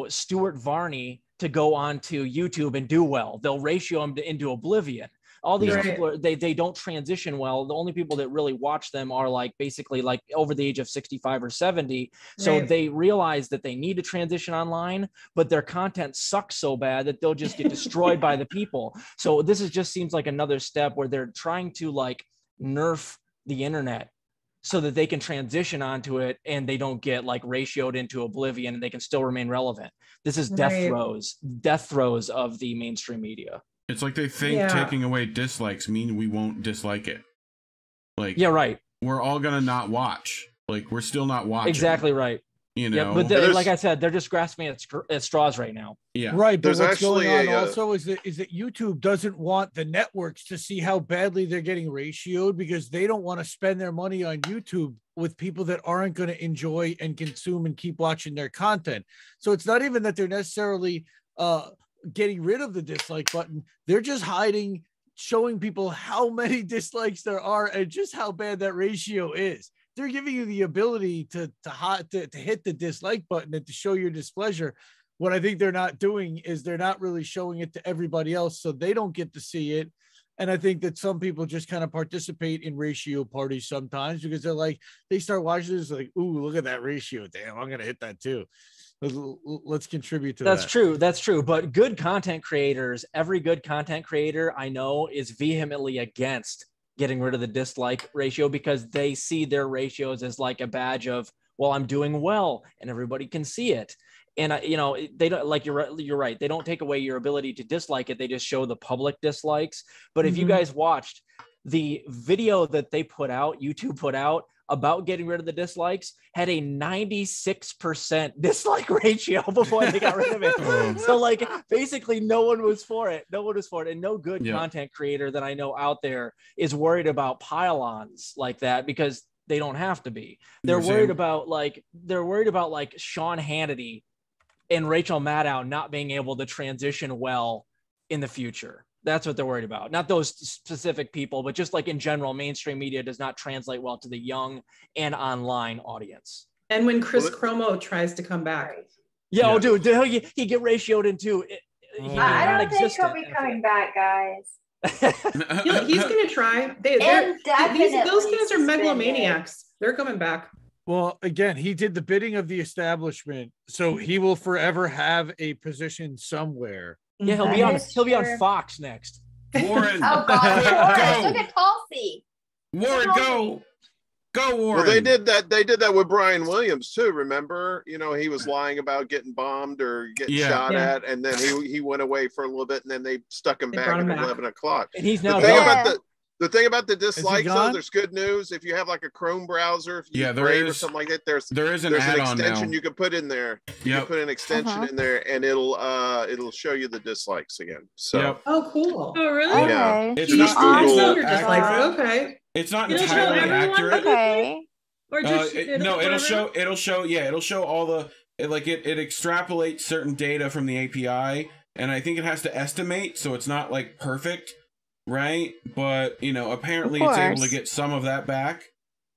Stuart Varney to go onto YouTube and do well. They'll ratio him into oblivion. All these people, they don't transition well. The only people that really watch them are like basically like over the age of 65 or 70. So they realize that they need to transition online, but their content sucks so bad that they'll just get destroyed by the people. So this just seems like another step where they're trying to like nerf the internet so that they can transition onto it and they don't get like ratioed into oblivion and they can still remain relevant. This is death throes of the mainstream media. It's like they think taking away dislikes mean we won't dislike it. Like, we're all gonna not watch. Like, we're still not watching. Exactly right. But like I said, they're just grasping at straws right now. Yeah, right. But what's going on also is that YouTube doesn't want the networks to see how badly they're getting ratioed, because they don't want to spend their money on YouTube with people that aren't going to enjoy and consume and keep watching their content. So it's not even that they're necessarily getting rid of the dislike button. They're just showing people how many dislikes there are and just how bad that ratio is. They're giving you the ability to hit the dislike button and to show your displeasure. What I think they're not doing is they're not really showing it to everybody else, so they don't get to see it. And I think that some people just kind of participate in ratio parties sometimes, because they're like, they start watching this like, ooh, look at that ratio. Damn, I'm going to hit that too. Let's contribute to that. That's true. But good content creators, every good content creator I know is vehemently against getting rid of the dislike ratio, because they see their ratios as like a badge of, well, I'm doing well and everybody can see it. And they don't, like, you're right. They don't take away your ability to dislike it. They just show the public dislikes. But if you guys watched the video that they put out, YouTube put out about getting rid of the dislikes had a 96% dislike ratio before they got rid of it. So like basically no one was for it. And no good content creator that I know out there is worried about pile-ons like that, because they don't have to be. They're worried about like Sean Hannity and Rachel Maddow not being able to transition well in the future. That's what they're worried about. Not those specific people, but just like in general, mainstream media does not translate well to the young and online audience. And when Chris Cuomo tries to come back. Yeah, oh, dude, he get ratioed into. I don't think he'll be coming back, guys. He's going to try. Those guys are megalomaniacs. They're coming back. Well, again, he did the bidding of the establishment, so he will forever have a position somewhere. Yeah, he'll be on Fox next. Warren. Oh God, look at Tulsi. Warren, go, Warren. Well, they did that with Brian Williams too. Remember, he was lying about getting bombed or getting shot at, and then he went away for a little bit, and then they stuck him back at 11 o'clock. And he's now the thing about the dislikes, though, there's good news. If you have like a Chrome browser, if you use Brave or something like that, there's an extension you can put in there. You can put an extension in there, and it'll show you the dislikes again. So oh, cool. Oh, really? Yeah. Okay. It's not Google dislikes. Okay. It's not entirely accurate. Okay. Or just it'll show all the it extrapolates certain data from the API, and I think it has to estimate, so it's not like perfect. Right, but apparently it's able to get some of that back,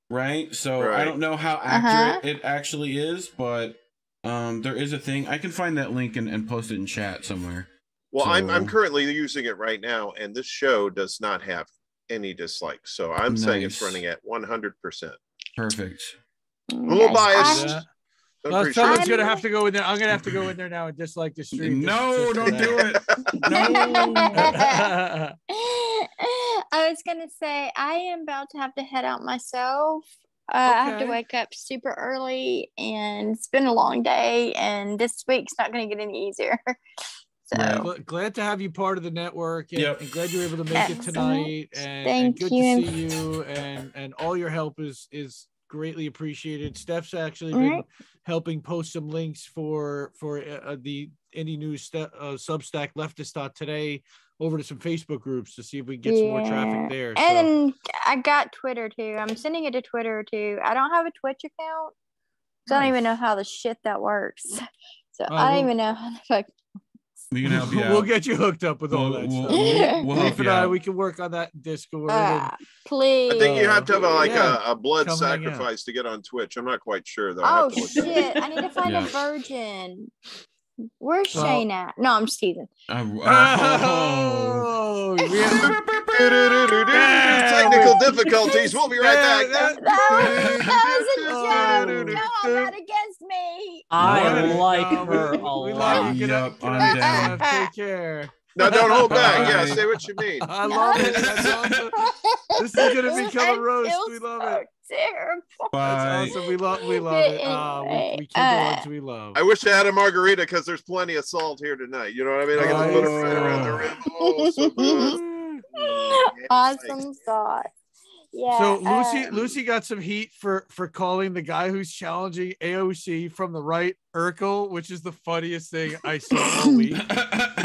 right? So I don't know how accurate it actually is, but there is a thing. I can find that link and post it in chat somewhere. Well, so, I'm currently using it right now, and this show does not have any dislikes, so I'm saying it's running at 100%. Perfect. I'm a little biased. Well, someone's gonna have to go in there. I'm gonna have to go in there now and dislike the stream. No, don't do it. No. I was gonna say I am about to have to head out myself. I have to wake up super early, and it's been a long day, and this week's not gonna get any easier. So glad to have you part of the network, and glad you were able to make it tonight. And good to see you, and all your help is greatly appreciated. Steph's actually been helping post some links for the Indie News Substack Leftist.today over to some Facebook groups to see if we can get some more traffic there. And I got Twitter too. I'm sending it to Twitter too. I don't have a Twitch account, so I don't even know how the shit that works. So I don't even know how the fuck. We can help you out. We'll get you hooked up with all that stuff. Reef and I, we can work on that in Discord. Please. I think you have to have a blood sacrifice to get on Twitch. I'm not quite sure though. Oh shit! I need to find a virgin. Where's Shane at? No, I'm just teasing. Technical difficulties. We'll be right back. That was a joke. No, not against me. I like her a lot. We love you. Get up. Take care. No, don't hold back. Yeah, say what you mean. I love it. That's awesome. This is going to become a roast. We love it. Terrible. That's awesome. We love it. We keep the ones we love. I wish I had a margarita because there's plenty of salt here tonight. You know what I mean? I got a little right around the rim. Oh, so good. Awesome thought. Yeah. So Luci got some heat for calling the guy who's challenging AOC from the right Urkel, which is the funniest thing I saw all week.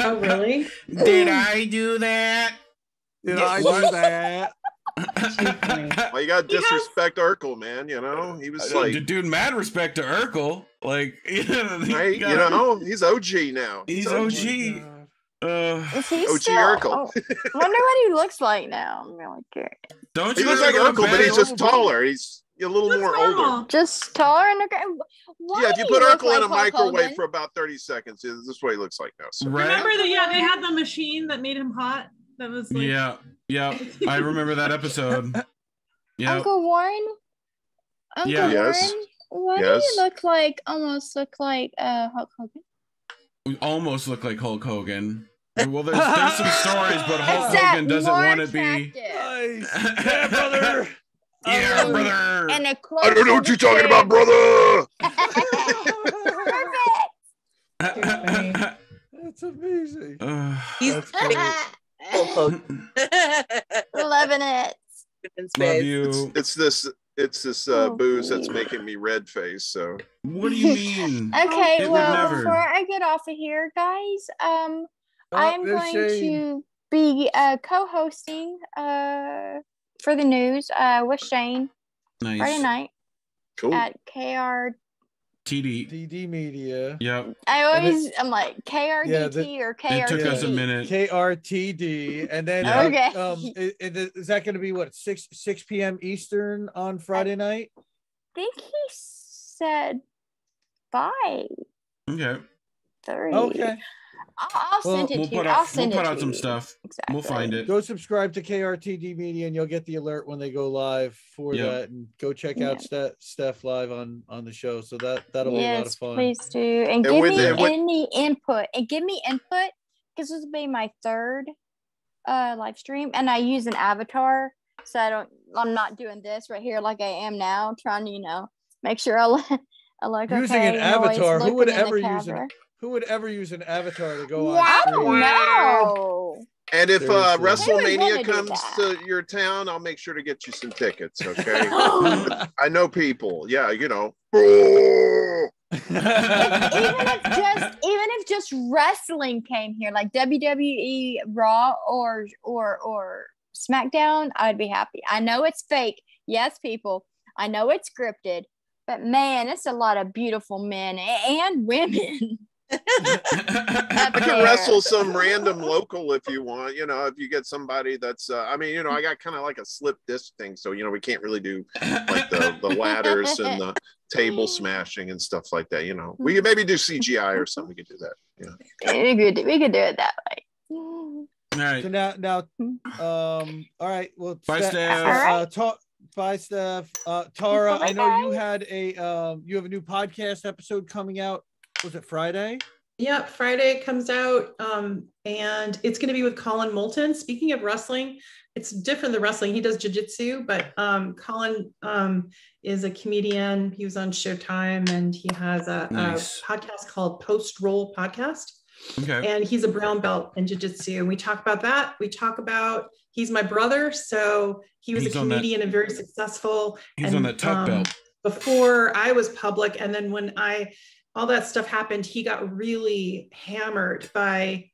Oh, really? Did I do that? Did I do that? Well, you got to disrespect Urkel, man. He was like, dude, mad respect to Urkel. Like, right? He's OG now. He's OG. Is he OG still? Urkel. Oh, I wonder what he looks like now. I'm really curious. Don't he you looks like Urkel, but he's just taller. He's a little more older. Just taller and if you put Urkel in a microwave for about 30 seconds, this is what he looks like now. So. Right? Remember that? They had the machine that made him hot. That was like... Yeah. I remember that episode. Yeah. Uncle Warren. Warren. Why do you look like? Almost look like Hulk Hogan. We almost look like Hulk Hogan. Well, there's some stories, but Hulk Hogan doesn't want to be. Nice. Yeah, brother. Yeah, brother. And I don't know what you're talking about, brother. Perfect. That's amazing. He's loving it. Love you. It's It's this booze that's making me red face. So what do you mean? Okay, well, before I get off of here, guys, I'm going to be co-hosting for the news with Shane Friday night at TD Media. Yep. I'm like KRDT or KRTD. It took us a minute. KRTD, and then is that going to be what 6 p.m. Eastern on Friday night? I think he said 5. Okay. 3. Okay. I'll send it to you. I'll send it to you. We'll put out some stuff. Exactly. We'll find it. Go subscribe to KRTD Media, and you'll get the alert when they go live for that. And go check out Steph live on the show. So that'll be a lot of fun. Please do, and give me any input. And give me input because this will be my 3rd live stream, and I use an avatar, so I'm not doing this right here like I am now, trying to make sure I look using an avatar. Who would ever use it? Who would ever use an avatar to go on? I don't know. And if WrestleMania comes to your town, I'll make sure to get you some tickets. Okay. I know people. Yeah, even if just wrestling came here, like WWE Raw or SmackDown, I'd be happy. I know it's fake. Yes, people. I know it's scripted, but man, it's a lot of beautiful men and women. I can wrestle some random local if you want, if you get somebody that's I got kind of like a slip disc thing, so we can't really do like the ladders and the table smashing and stuff like that. We could maybe do CGI or something. We could do that. We could do it that way. All right. So now all right, well, bye, Steph. Bye, Steph. Tara, I know you had you have a new podcast episode coming out. Was it Friday? Yeah, Friday comes out, and it's going to be with Collin Moulton. Speaking of wrestling, it's different than wrestling. He does jiu-jitsu, but Collin is a comedian. He was on Showtime, and he has a podcast called Post Roll Podcast. Okay. And he's a brown belt in jiu-jitsu, and we talk about that. We talk about he's my brother, so he was a comedian and very successful. He's on that tuck belt before I was public, and then when all that stuff happened, he got really hammered by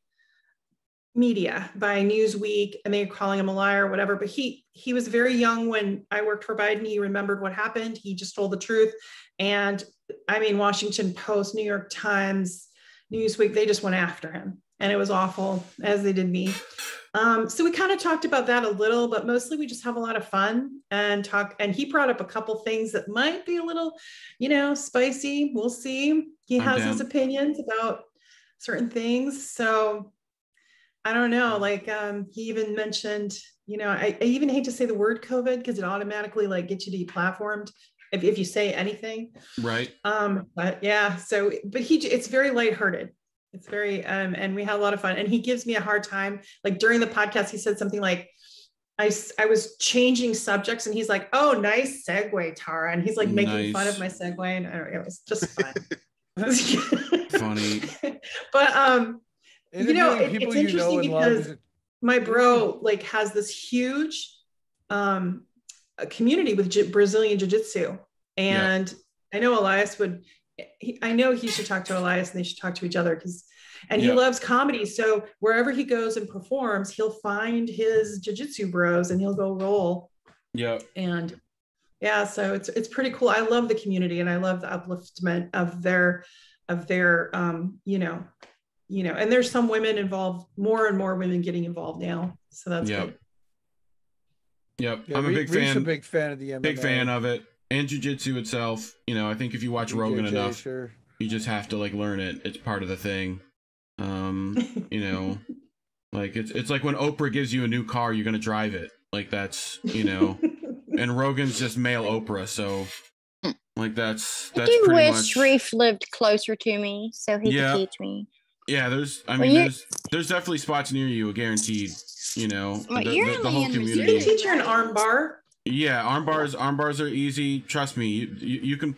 media, by Newsweek, and they were calling him a liar or whatever. But he was very young when I worked for Biden. He remembered what happened. He just told the truth. And Washington Post, New York Times, Newsweek, they just went after him. And it was awful, as they did me. So we kind of talked about that a little, but mostly we just have a lot of fun and talk. And he brought up a couple things that might be a little, spicy. We'll see. He has his opinions about certain things. So I don't know. Like he even mentioned, I even hate to say the word COVID because it automatically gets you deplatformed if you say anything. Right. But yeah. So, but it's very lighthearted. It's very, and we had a lot of fun, and he gives me a hard time. Like during the podcast, he said something like, I was changing subjects, and he's like, "Oh, nice segue, Tara," and he's like making fun of my segue, and it was just fun. Funny, but it's interesting because my bro has this huge community with Brazilian jiu-jitsu, and I know Elias would. I know he should talk to Elias, and they should talk to each other he loves comedy. So wherever he goes and performs, he'll find his jiu-jitsu bros and he'll go roll. Yeah. And so it's pretty cool. I love the community, and I love the upliftment of their and there's some women involved, more and more women getting involved now. So that's good. Yep. Yeah, I'm a big fan. A big fan of the MMA. Big fan of it. And jiu-jitsu itself, I think if you watch Rogan enough, you just have to learn it. It's part of the thing. It's like when Oprah gives you a new car, you're gonna drive it. That's and Rogan's just male Oprah, so that's I do pretty wish much... Reef lived closer to me so he could teach me. Yeah, there's definitely spots near you, guaranteed. The whole community. You can teach her an arm bar. Yeah, arm bars are easy. Trust me, you can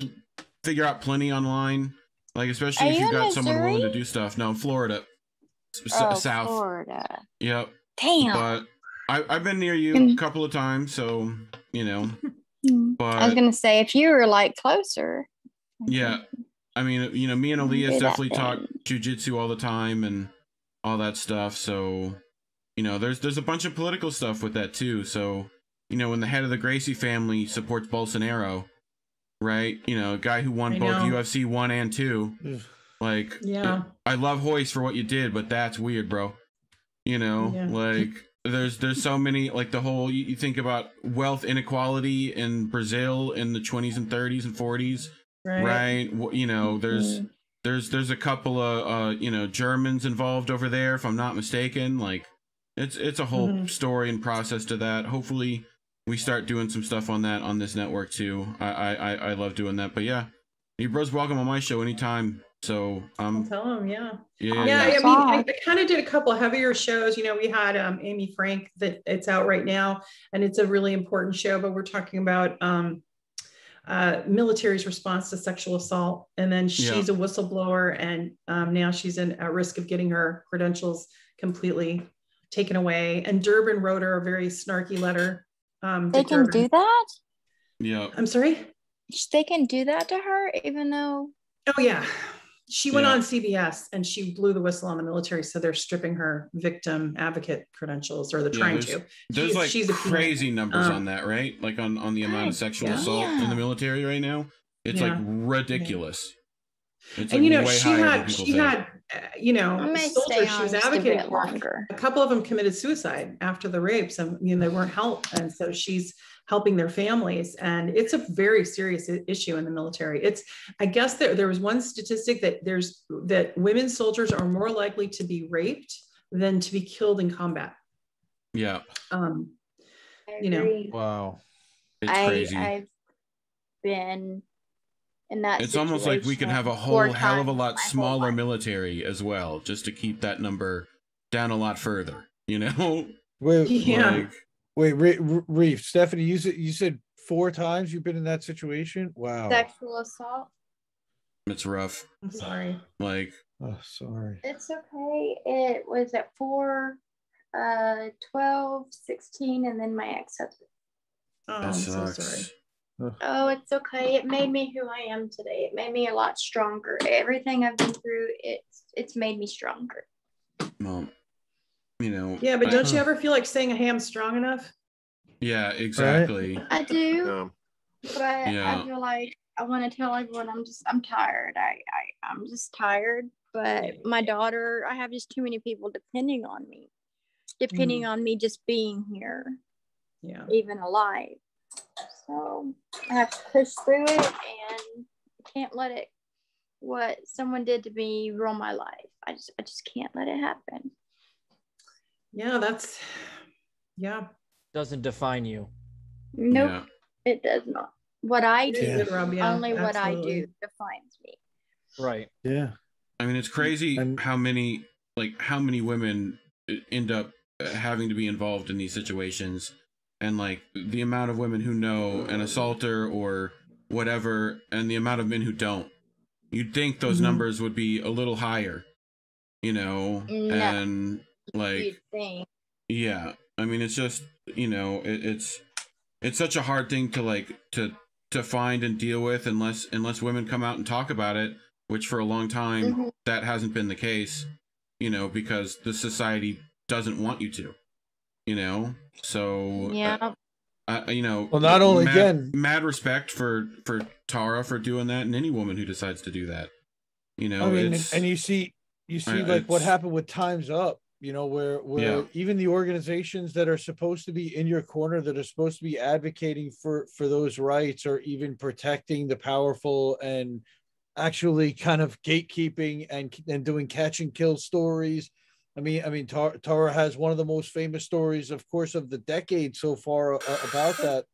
figure out plenty online. Especially if you got someone willing to do stuff. No, Florida, South. Florida. Yep. Damn. But I've been near you a couple of times, so But I was gonna say, if you were like closer. Yeah, I mean, you know, me and Elias definitely talk jujitsu all the time and all that stuff. So, you know, there's a bunch of political stuff with that too. So, you know, when the head of the Gracie family supports Bolsonaro, right? You know, a guy who won both UFC 1 and 2. Like, yeah, I love Hoist for what you did, but that's weird, bro. You know, like there's so many, like the whole, you think about wealth inequality in Brazil in the 20s and 30s and 40s, right? You know, there's a couple of you know, Germans involved over there, if I'm not mistaken. Like, it's a whole story and process to that. Hopefully we start doing some stuff on that on this network too. I love doing that. But yeah, you bros welcome on my show anytime. So I'll tell him, yeah. Yeah. I mean, I kind of did a couple of heavier shows. You know, we had Amy Frank, that it's out right now, and it's a really important show. But we're talking about military's response to sexual assault, and then she's a whistleblower, and now she's at risk of getting her credentials completely taken away. And Durden wrote her a very snarky letter. They can do that? Yeah. I'm sorry? They can do that to her, even though... Oh, yeah. She went on CBS and she blew the whistle on the military. So they're stripping her victim advocate credentials, or they're trying to. There's like crazy numbers on that, right? Like on the amount of sexual assault in the military right now. It's like ridiculous. It's and like you know, way she had, you know, soldiers she was advocating for. A couple of them committed suicide after the rapes, and you know, they weren't helped, and so she's helping their families. And it's a very serious issue in the military. It's, I guess there was one statistic that women soldiers are more likely to be raped than to be killed in combat. Yeah. You know. Wow. It's crazy. I've been in that It's almost like we could have a whole hell of a lot smaller military as well, just to keep that number down a lot further, you know? Wait, Reef, Stephanie, you said 4 times you've been in that situation? Wow. Sexual assault? It's rough. I'm sorry. Like, oh, sorry. It's okay. It was at 4, 12, 16, and then my ex-husband. Oh, I'm so sorry. Oh, it's okay. It made me who I am today. It made me a lot stronger. Everything I've been through, it's made me stronger. Well, you know. Yeah, but don't you ever feel like saying, "Hey, I'm strong enough"? Yeah, exactly. Right? I do, but I feel like I want to tell everyone I'm tired. I'm just tired. But my daughter, I have just too many people depending on me just being here, even alive. So I have to push through it, and can't let it. What someone did to me ruin my life. I just can't let it happen. Yeah, doesn't define you. Nope, it does not. What I do, only what I do defines me. Right. Yeah. I mean, it's crazy how many women end up having to be involved in these situations, and like the amount of women who know an assaulter or whatever, and the amount of men who don't. You'd think those numbers would be a little higher, you know, and like, yeah, I mean, it's just, you know, it's such a hard thing to like, to find and deal with unless women come out and talk about it, which for a long time, that hasn't been the case, you know, because the society doesn't want you to, you know, so, you know, well, not only mad respect for Tara for doing that, and any woman who decides to do that, you know. I mean, and you see like what happened with Time's Up, you know, where even the organizations that are supposed to be in your corner, that are supposed to be advocating for those rights, or even protecting the powerful, and actually kind of gatekeeping and doing catch and kill stories. I mean, Tara has one of the most famous stories, of course, of the decade so far about that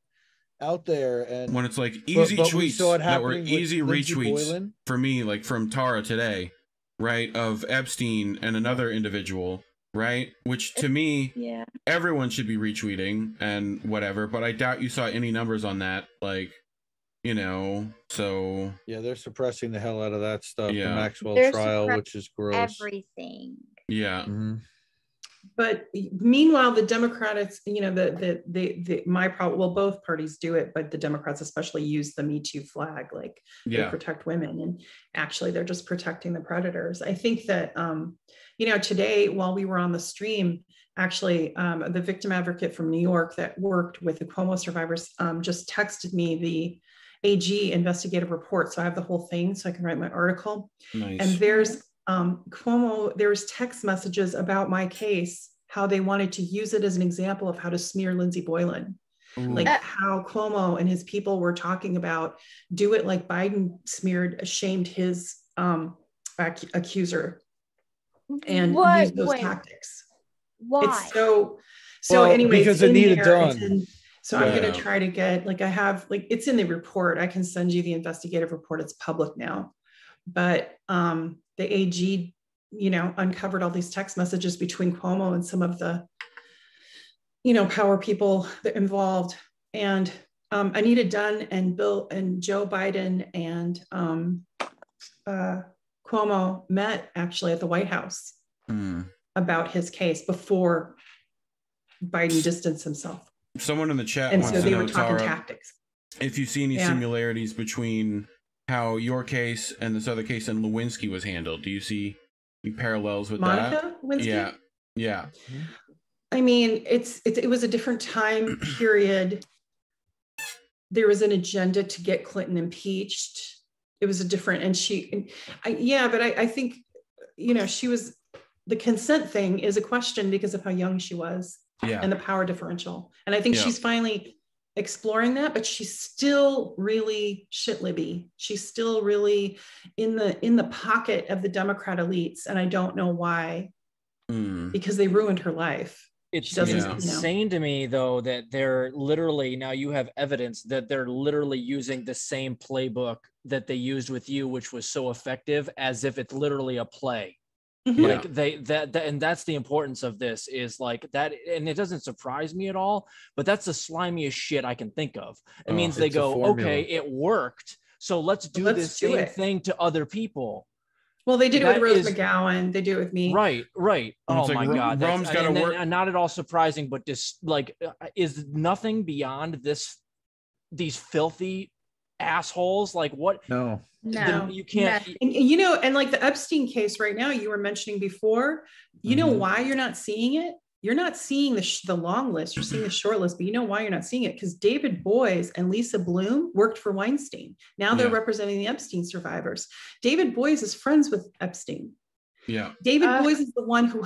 out there. And when it's like easy tweets that were easy retweets Boylan. For me, like from Tara today, right, of Epstein and another individual, right, which to me, everyone should be retweeting and whatever, but I doubt you saw any numbers on that, like, you know, so yeah, they're suppressing the hell out of that stuff. The Maxwell they're trial, which is gross. Everything. Yeah. But meanwhile, the Democrats, well, both parties do it, but the Democrats especially use the Me Too flag, like they protect women, and actually they're just protecting the predators. I think that, today while we were on the stream, actually, the victim advocate from New York that worked with the Komawo survivors just texted me the AG investigative report. So I have the whole thing so I can write my article. Nice. And there's there's text messages about my case, how they wanted to use it as an example of how to smear Lindsey Boylan. Ooh. Like how Cuomo and his people were talking about, do it like Biden shamed his accuser, and use those tactics. Why? It's so anyway, because it needed done. So I'm going to try to get, I have, it's in the report. I can send you the investigative report. It's public now. But the AG, uncovered all these text messages between Cuomo and some of the, power people that involved. And Anita Dunn and Bill and Joe Biden and Cuomo met actually at the White House about his case before Biden distanced himself. Someone in the chat and wants so to they know, were talking Tara, tactics. If you see any similarities between how your case and this other case in Lewinsky was handled. Do you see any parallels with Monica that? Lewinsky? Yeah. I mean, it was a different time period. There was an agenda to get Clinton impeached. It was a different, but I think, she was, the consent thing is a question because of how young she was and the power differential. And I think she's finally exploring that, but she's still really shit-libby. She's still really in the pocket of the Democrat elites. And I don't know why, because they ruined her life. It's insane to me, though, that they're literally, now you have evidence that they're literally using the same playbook that they used with you, which was so effective, as if it's literally a play. Like and that's the importance of this, is like that, and it doesn't surprise me at all, but that's the slimiest shit I can think of. It means they go, okay, it worked, so let's do this same thing to other people. Well, they did it with Rose McGowan. They do it with me. Right. Oh my God. Rome's got to work. And not at all surprising, but just is nothing beyond these filthy assholes. Like what? No, you can't. And like the Epstein case right now, you were mentioning before, you know why you're not seeing it? You're not seeing the long list, you're seeing the short list, but you know why you're not seeing it? Because David Boies and Lisa Bloom worked for Weinstein. Now they're representing the Epstein survivors. David Boies is friends with Epstein. Yeah. David Boies is the one who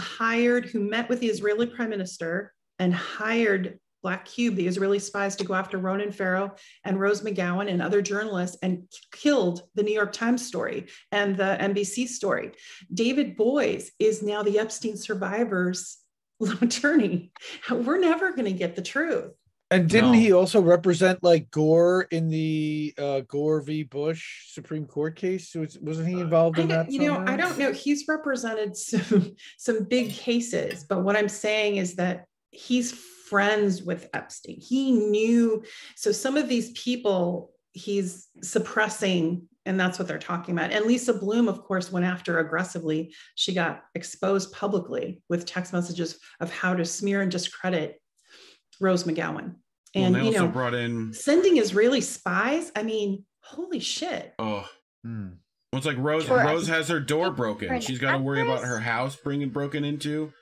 met with the Israeli prime minister and hired Black Cube, the Israeli spies, to go after Ronan Farrow and Rose McGowan and other journalists, and killed the New York Times story and the NBC story. David Boies is now the Epstein survivors attorney. We're never going to get the truth. And didn't he also represent like Gore in the Gore v. Bush Supreme Court case? Wasn't he involved in that? I don't know. He's represented some big cases, but what I'm saying is that he's friends with Epstein. He knew. So some of these people he's suppressing, and that's what they're talking about. And Lisa Bloom, of course, went after aggressively. She got exposed publicly with text messages of how to smear and discredit Rose McGowan. And, they also brought in sending Israeli spies. I mean, holy shit. Oh, well, it's like Rose has her door broken. She's got to worry about her house broken into.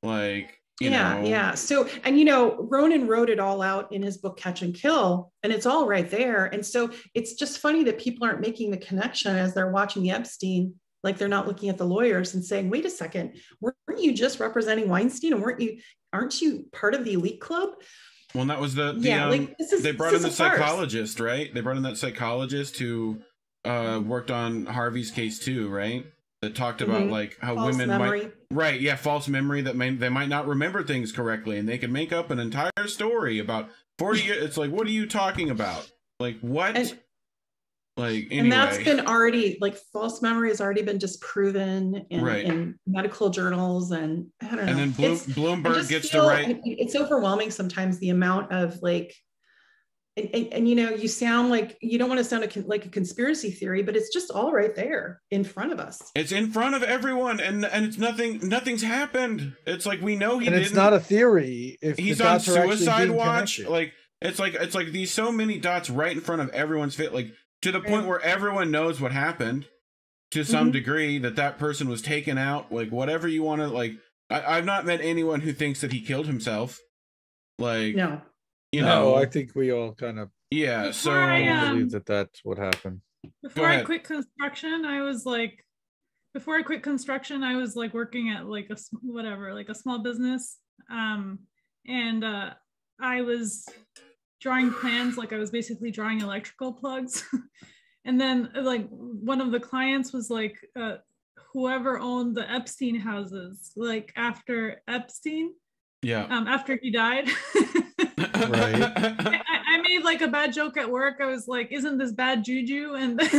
Like, you know. So, and Ronan wrote it all out in his book Catch and Kill, and it's all right there. And so it's just funny that people aren't making the connection as they're watching the Epstein, like they're not looking at the lawyers and saying, wait a second, weren't you just representing Weinstein, and aren't you part of the elite club? Well, and that was they brought in the psychologist, right? They brought in that psychologist who worked on Harvey's case too, right? That talked about like how false women false memory, that they might not remember things correctly, and they can make up an entire story about 40 years. It's like, what are you talking about? Like, what? Anyway. And that's been already, like, false memory has already been disproven in medical journals, and I don't know. And then Bloomberg gets to write. It's overwhelming sometimes, the amount of like and you know, you sound like you don't want to sound like a conspiracy theory, but it's just all right there in front of us. It's in front of everyone, and it's nothing's happened. It's like we know he didn't. And it's not a theory. If he's on suicide watch, like it's like these so many dots right in front of everyone's face, like to the point where everyone knows what happened to some degree, that person was taken out, like whatever you want to, like I've not met anyone who thinks that he killed himself. Like no. You know, I think we all kind of so I believe that that's what happened. Before I quit construction, I was like working at like a small business, and I was drawing plans, like I was basically drawing electrical plugs, and then like one of the clients was like whoever owned the Epstein houses, like after Epstein, after he died. Right. I made like a bad joke at work. I was like, "Isn't this bad juju?" And then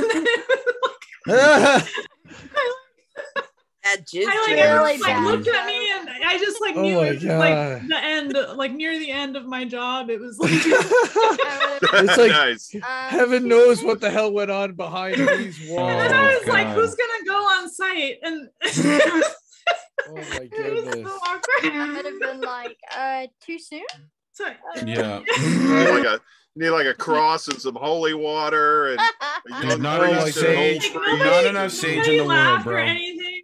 bad juju. Everyone looked at me, and I just like knew it was like the end, like near the end of my job. It was like it's like nice. Heaven knows what the hell went on behind these walls. And then I was like, "Who's gonna go on site?" And oh my goodness! So awkward. I would have been like, too soon. Yeah. You need like a cross and some holy water and not enough sage. Not enough sage in the world, bro.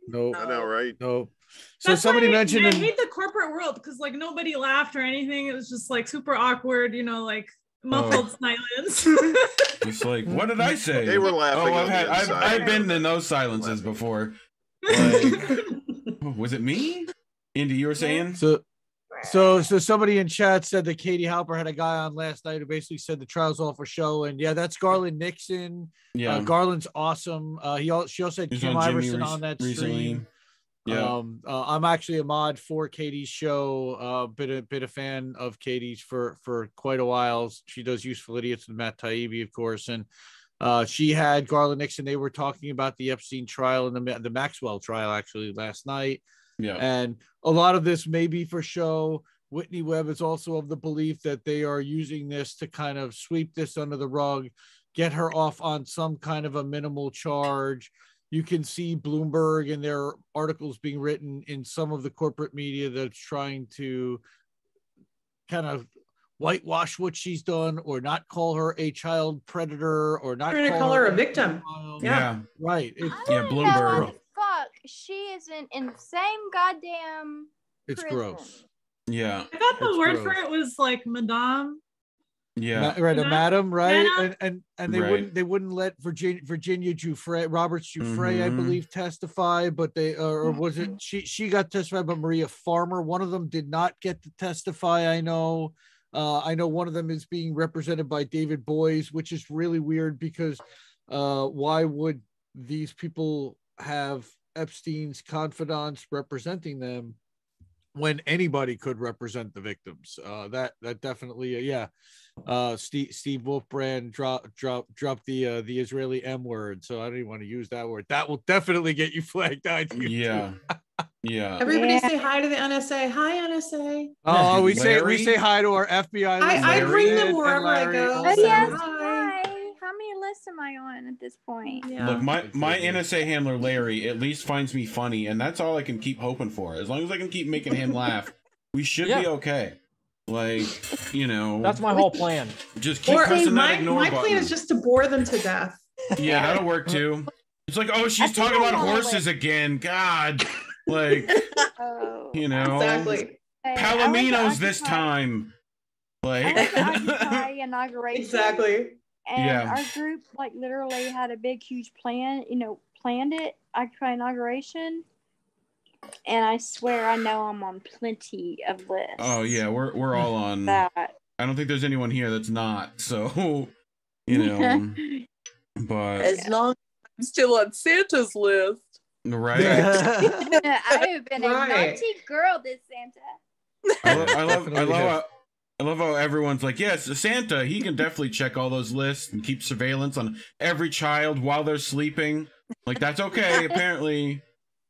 Nope. I know, right? Nope. So That's somebody mentioned I hate the corporate world because like nobody laughed or anything. It was just like super awkward, you know, like muffled silence. It's like, what did I say? They were laughing. I've been in those silences before. Like, was it me? Indy, you were saying? So somebody in chat said that Katie Halper had a guy on last night who basically said the trial's all for show, and yeah, that's Garland Nixon. Yeah, Garland's awesome. She also had Kim Iverson on that stream. Yeah, I'm actually a mod for Katie's show. Been a fan of Katie's for quite a while. She does Useful Idiots with Matt Taibbi, of course, and she had Garland Nixon. They were talking about the Epstein trial and the Maxwell trial actually last night. Yeah. And a lot of this may be for show. Whitney Webb is also of the belief that they are using this to kind of sweep this under the rug, get her off on some kind of a minimal charge. You can see Bloomberg and their articles being written in some of the corporate media that's trying to kind of whitewash what she's done or not call her a child predator or not call her a victim. Yeah. Right. Bloomberg. Fuck, she is in insane goddamn it's prison. Gross. Yeah, I thought the word for it was like madame. Yeah, right, a madam, right? And they right. wouldn't let Virginia Giuffre, Roberts Giuffre, I believe, testify, but they or was it she got testified, but Maria Farmer, one of them did not get to testify. I know one of them is being represented by David Boies, which is really weird because why would these people have Epstein's confidants representing them when anybody could represent the victims? That definitely, Steve Wolfbrand dropped the Israeli M word, so I don't even want to use that word. That will definitely get you flagged on YouTube. Yeah. Everybody say hi to the NSA. Hi, NSA. Oh, we say hi to our FBI. I bring them wherever I go. Oh, yes. Hi. How many lists am I on at this point? Yeah. Look, my NSA handler Larry at least finds me funny, and that's all I can keep hoping for. As long as I can keep making him laugh, we should be okay. Like, you know, that's my whole plan. Just keep pressing that ignore button. My plan is just to bore them to death. Yeah, that'll work too. It's like, oh, she's talking about horses again. God, like, you know, exactly. Palominos this time. Like, inauguration. Exactly. And our group, like, literally had a big, huge plan. Planned it. Occupy inauguration. And I swear, I know I'm on plenty of lists. Oh yeah, we're all on that. I don't think there's anyone here that's not. So, you know, but as long as I'm still on Santa's list, right? I have been a naughty girl this Santa. I love how everyone's like, yes, Santa, he can definitely check all those lists and keep surveillance on every child while they're sleeping. Like, that's okay, apparently.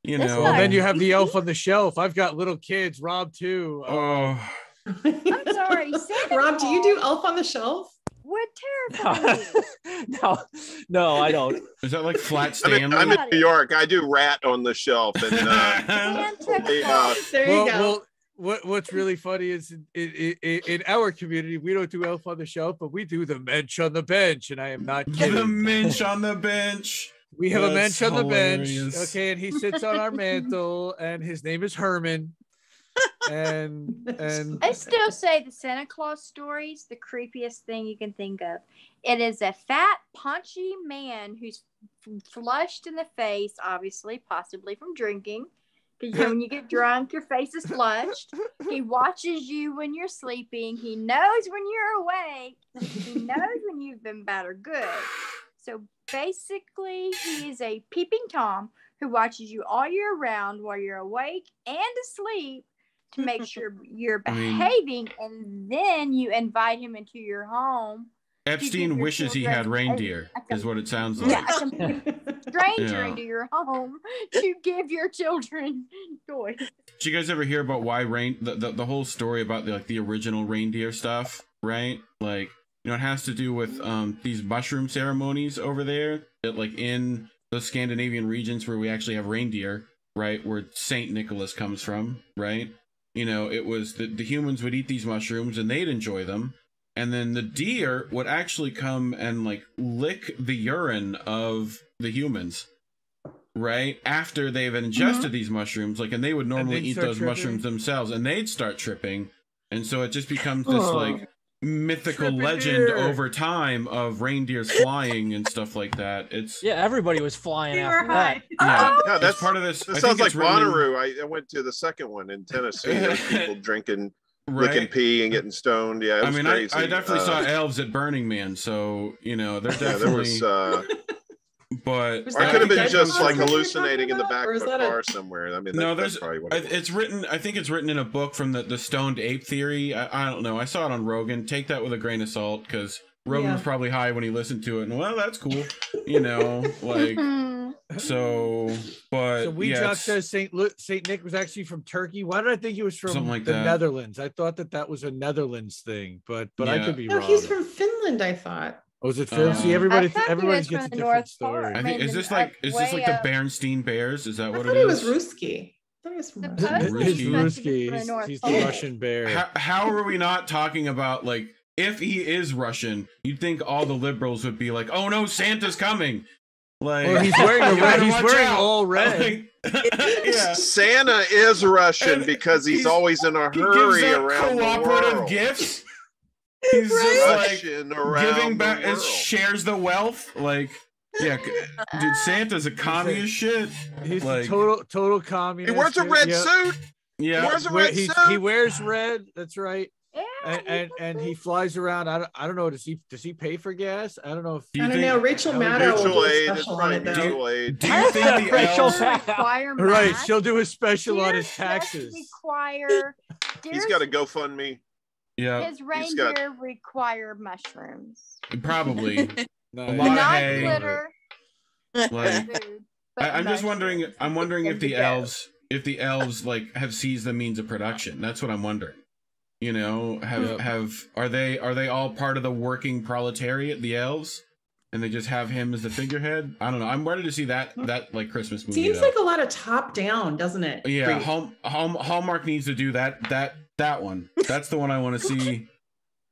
You know, and then you have the elf on the shelf. I've got little kids, Rob too. Oh, I'm sorry, Santa Rob, do you do elf on the shelf? Where No, I don't. Is that like Flat Stanley? I'm in New York. I do rat on the shelf, and there you go. Well, what's really funny is in our community, we don't do elf on the shelf, but we do the mensch on the bench, and I am not kidding. The mensch on the bench. We have a mensch on the bench, okay, and he sits on our mantle, and his name is Herman. And I still say the Santa Claus story is the creepiest thing you can think of. It is a fat, paunchy man who's flushed in the face, obviously, possibly from drinking. Because when you get drunk, your face is flushed. He watches you when you're sleeping. He knows when you're awake. He knows when you've been bad or good. So basically, he is a peeping Tom who watches you all year round while you're awake and asleep to make sure you're behaving. And then you invite him into your home. Epstein wishes he had reindeer, is what it sounds like. Yeah, a stranger into your home to give your children toys. Did you guys ever hear about why the whole story about the original reindeer stuff, right? Like, it has to do with these mushroom ceremonies over there that, like, in the Scandinavian regions where we actually have reindeer, right, where Saint Nicholas comes from, right? It was the humans would eat these mushrooms and they'd enjoy them. And then the deer would actually come and, like, lick the urine of the humans, right? After they've ingested these mushrooms, like, and they would normally eat those mushrooms themselves, and they'd start tripping. And so it just becomes this, like, mythical legend over time of reindeers flying and stuff like that. Everybody was flying after that. Yeah, that's part of this. It sounds like Bonnaroo. I went to the second one in Tennessee. There's people drinking. Licking pee and getting stoned. Yeah, it was crazy. I definitely saw elves at Burning Man, so they're definitely. There was. But I could have been just like hallucinating in the back of a car somewhere. I mean, that's probably what it's written. I think it's written in a book from the stoned ape theory. I don't know. I saw it on Rogan. Take that with a grain of salt, because Rogan was probably high when he listened to it, and well, that's cool, like. So we says Saint Nick was actually from Turkey. Why did I think he was from the Netherlands? I thought that was a Netherlands thing, but I could be wrong. No, he's from Finland, I thought. Oh, is it Finland? See, everybody gets a different story. I think is this like the Bernstein Bears? Is that what it is? I thought he was Ruski. He's Ruski. He's the Russian bear. How are we not talking about, like, if he is Russian, you'd think all the liberals would be like, oh no, Santa's coming. Like, he's wearing all red. Santa is Russian because he's always in a hurry around cooperative the world. Gifts. He's just like giving back, and shares the wealth. Like, dude, Santa's a commie as shit. He's like total communist. He wears a red suit. Yeah, he wears a red suit. He wears red. That's right. And he flies around. I don't know. Does he pay for gas? I don't know. I don't know. Rachel Maddow will do a special on it though. Do you think the elves right? She'll do a special on his taxes. He's got a GoFundMe. Yeah. His reindeer require mushrooms. Probably. A lot of hay. Glitter. Like, I'm just wondering. I'm wondering if the elves like have seized the means of production. That's what I'm wondering. Are they all part of the working proletariat, the elves, and they just have him as the figurehead? I don't know. I'm ready to see that like Christmas movie. Seems like a lot of top down, doesn't it? Yeah, Hallmark needs to do that one. That's the one I want to see.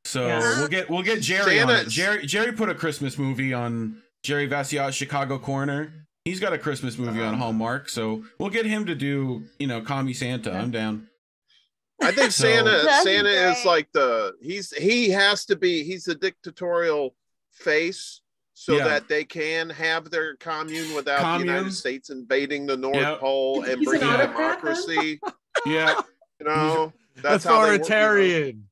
So we'll get Jerry on it. Jerry put a Christmas movie on Jerry Vassiat's Chicago Corner. He's got a Christmas movie on Hallmark, so we'll get him to do Commie Santa. I'm down. I think Santa is like he's the dictatorial face that they can have their commune without the United States invading the North Pole and bringing democracy. That's authoritarian.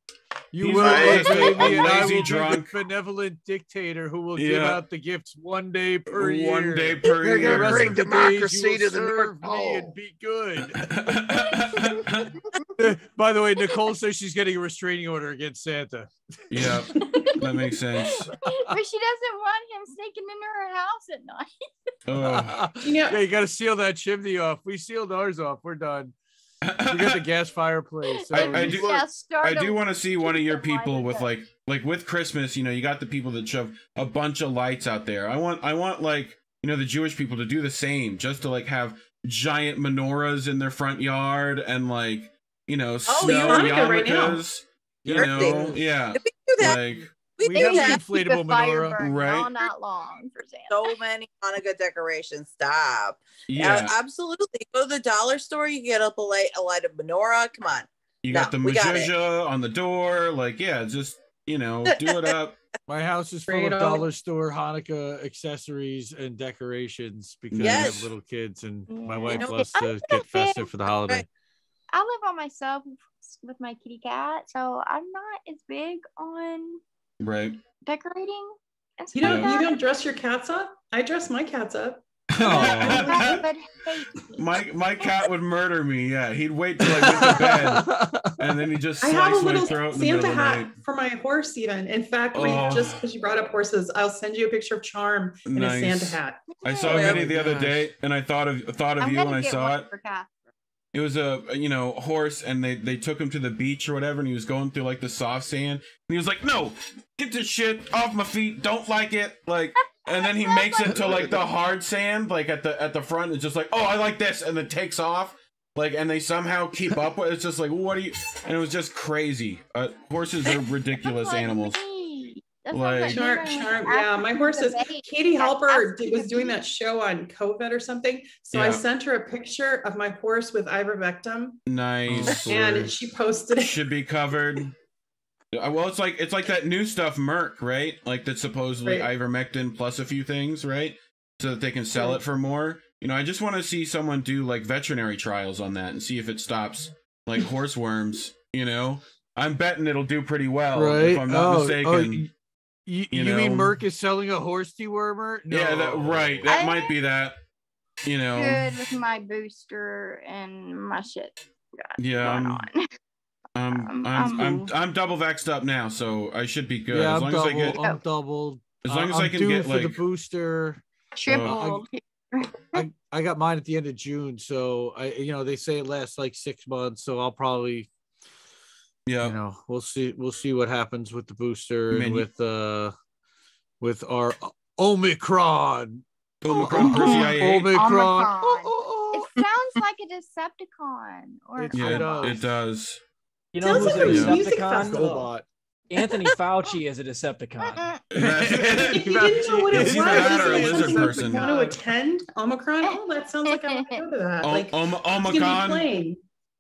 You will obey me, and I will be the benevolent dictator who will give out the gifts one day per year. One day per year. You're going to bring democracy to the North Pole and be good. By the way, Nicole says she's getting a restraining order against Santa. Yeah, that makes sense. But she doesn't want him sneaking into her house at night. Yeah, you got to seal that chimney off. We sealed ours off. We're done. We got the gas fireplace. So I do want to see one of your people with like with Christmas, you know, you got the people that shove a bunch of lights out there. I want like, you know, the Jewish people to do the same, just to like have giant menorahs in their front yard and like, you know, snow yarmulkes. You know, yeah. Like we have an inflatable menorah, right? All night long for Santa. So many Hanukkah decorations. Stop. Yeah, absolutely. Go to the dollar store. You get up a light of menorah. Come on. You got the mezuzah on the door. Like, yeah, just, you know, do it up. My house is full of dollar store Hanukkah accessories and decorations because I have little kids and my wife loves to get festive for the holiday. I live on myself with my kitty cat, so I'm not as big on decorating. And you don't dress your cats up? I dress my cats up. My cat would murder me. Yeah, he'd wait till I went to bed, and then he just slice my throat in the middle of the night. For my horse, even. In fact, just because you brought up horses, I'll send you a picture of Charm in a Santa hat. I saw a video the other day, and I thought of you when I saw it. It was a horse, and they took him to the beach or whatever, and he was going through like the soft sand, and he was like, "No, get this shit off my feet. Don't like it." Like. And then he makes it to like the hard sand, like at the front. It's just like, oh, I like this, and then takes off, like, and they somehow keep up with. It's just like, what do you? And it was just crazy. Horses are ridiculous animals. Like Charm, yeah, my horse is. Katie Halper was doing that show on COVID or something, so I sent her a picture of my horse with ivermectin. Nice. And she posted it. Should be covered. Well, it's like that new stuff, Merck, right? Like that's supposedly ivermectin plus a few things, right? So that they can sell it for more. You know, I just want to see someone do like veterinary trials on that and see if it stops like horse worms. You know, I'm betting it'll do pretty well if I'm not mistaken. You mean Merck is selling a horse dewormer? No. Yeah, that might be that. You know, good with my booster and my shit. I'm double vaxxed up now, so I should be good. Yeah, as long I'm doubled. As long as I can get like the booster. Triple. I got mine at the end of June, so they say it lasts like 6 months, so I'll probably we'll see what happens with the booster and with our Omicron. Omicron. It sounds like a Decepticon. It does. You know who's a Decepticon? Anthony Fauci is a Decepticon. You didn't know what it was. Or a lizard person. Want to attend Omicron? Oh, that sounds like I want to go to that. Omicron.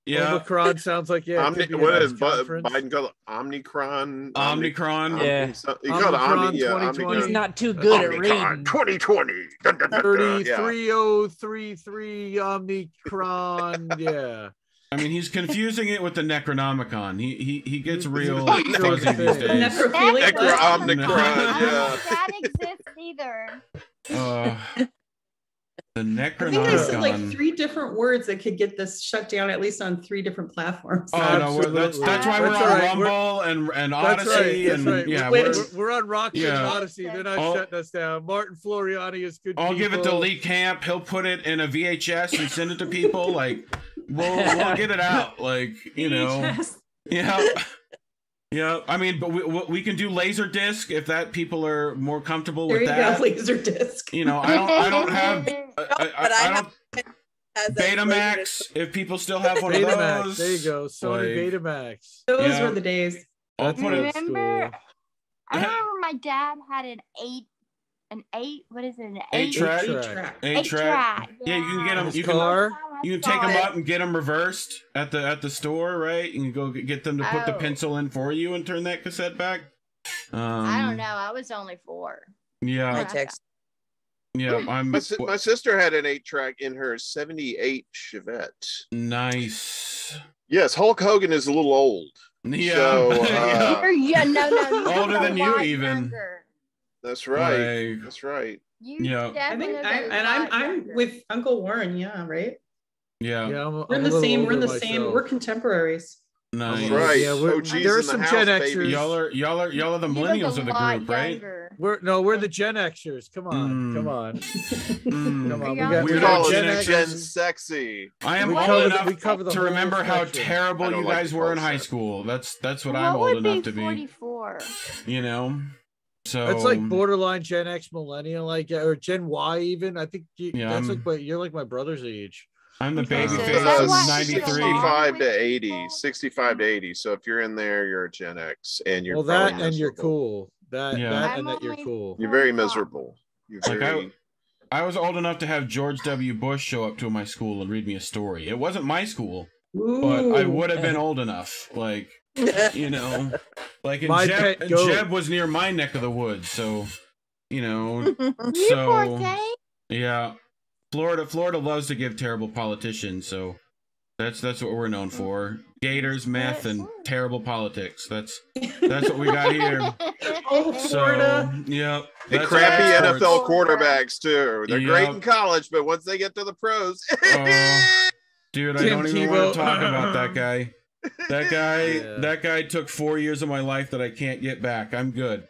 Yeah, Omicron sounds like what is Biden called Omicron? Omicron. Yeah, he called it Omicron. He's not too good at reading. 2020. 33033 Omicron. Yeah. I mean, he's confusing it with the Necronomicon. He gets real fuzzy these days. Necronomicon, yeah. That exists either. The Necronomicon. I think I said like 3 different words that could get this shut down, at least on 3 different platforms. Oh no, that's why we're on Rumble and Odyssey we're on Rocky and Odyssey. They're not shutting us down. Martin Floriani is good. I'll give it to Lee Camp. He'll put it in a VHS and send it to people. Like we'll get it out. Like yeah. I mean, but we can do Laserdisc if that people are more comfortable with that. There you go, Laserdisc. You know, I don't have. I don't. Betamax. If people still have one of those, there you go. Sony Betamax. Those were the days. I'll put it. I remember my dad had an 8 track. Yeah, you can get them. You can take them up and get them reversed at the store, right? You can go get them to put the pencil in for you and turn that cassette back. I don't know. I was only 4. Yeah. My sister had an 8-track in her 78 Chevette. Nice. Yes, Hulk Hogan is a little old. Yeah. So, no. Older than you even. Younger. That's right. That's right. I think I'm with Uncle Warren. Yeah, right. Yeah. We're in the same. We're contemporaries. Nice. Right. Yeah, there are some Gen Xers. Y'all are the millennials of the group, right? We're the Gen Xers. Come on. Come on. We call it Gen Sexy. I am old enough to remember how terrible you guys were in high school. That's what I'm old enough to be. 44. You know? So it's like borderline Gen X millennial, like, or Gen Y even. I think that's like you're like my brother's age. I'm the baby face of 93. 65 to 80. 65 to 80. So if you're in there, you're a Gen X, and you're and you're cool. That you're cool. You're very miserable. You're very... I was old enough to have George W. Bush show up to my school and read me a story. It wasn't my school, but I would have been old enough. Like, you know, like Jeb was near my neck of the woods, so you know, yeah. Florida loves to give terrible politicians, so that's what we're known for. Gators, meth, and terrible politics. That's what we got here. Florida. So, yeah. And crappy NFL quarterbacks too. They're great in college, but once they get to the pros, dude, I don't even want to talk about that guy. That guy took 4 years of my life that I can't get back. I'm good.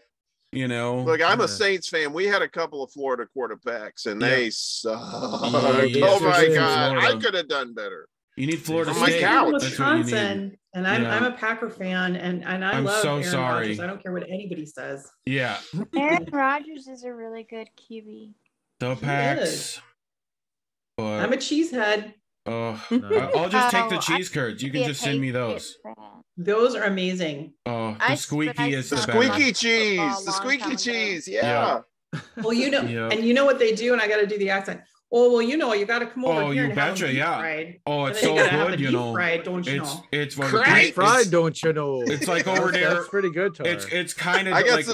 You know, look, I'm a Saints fan. We had a couple of Florida quarterbacks, and they suck. Oh my God, I could have done better. You need Florida State. I'm Wisconsin, and I'm a Packer fan, and I love Aaron Rodgers. I don't care what anybody says. Yeah, Aaron Rodgers is a really good QB. The Packs. I'm a cheesehead. I'll just take the cheese curds. You can just send me those. Those are amazing. Oh, the squeaky is the squeaky cheese. The squeaky cheese. Yeah. Well, you know, and you know what they do, and I got to do the accent. Oh, well, you know, you got to come over here and have them deep fried. Oh, it's so good, you know. Fried, don't you know? It's deep fried, don't you know? It's like over there. That's pretty good, Todd. It's kind of like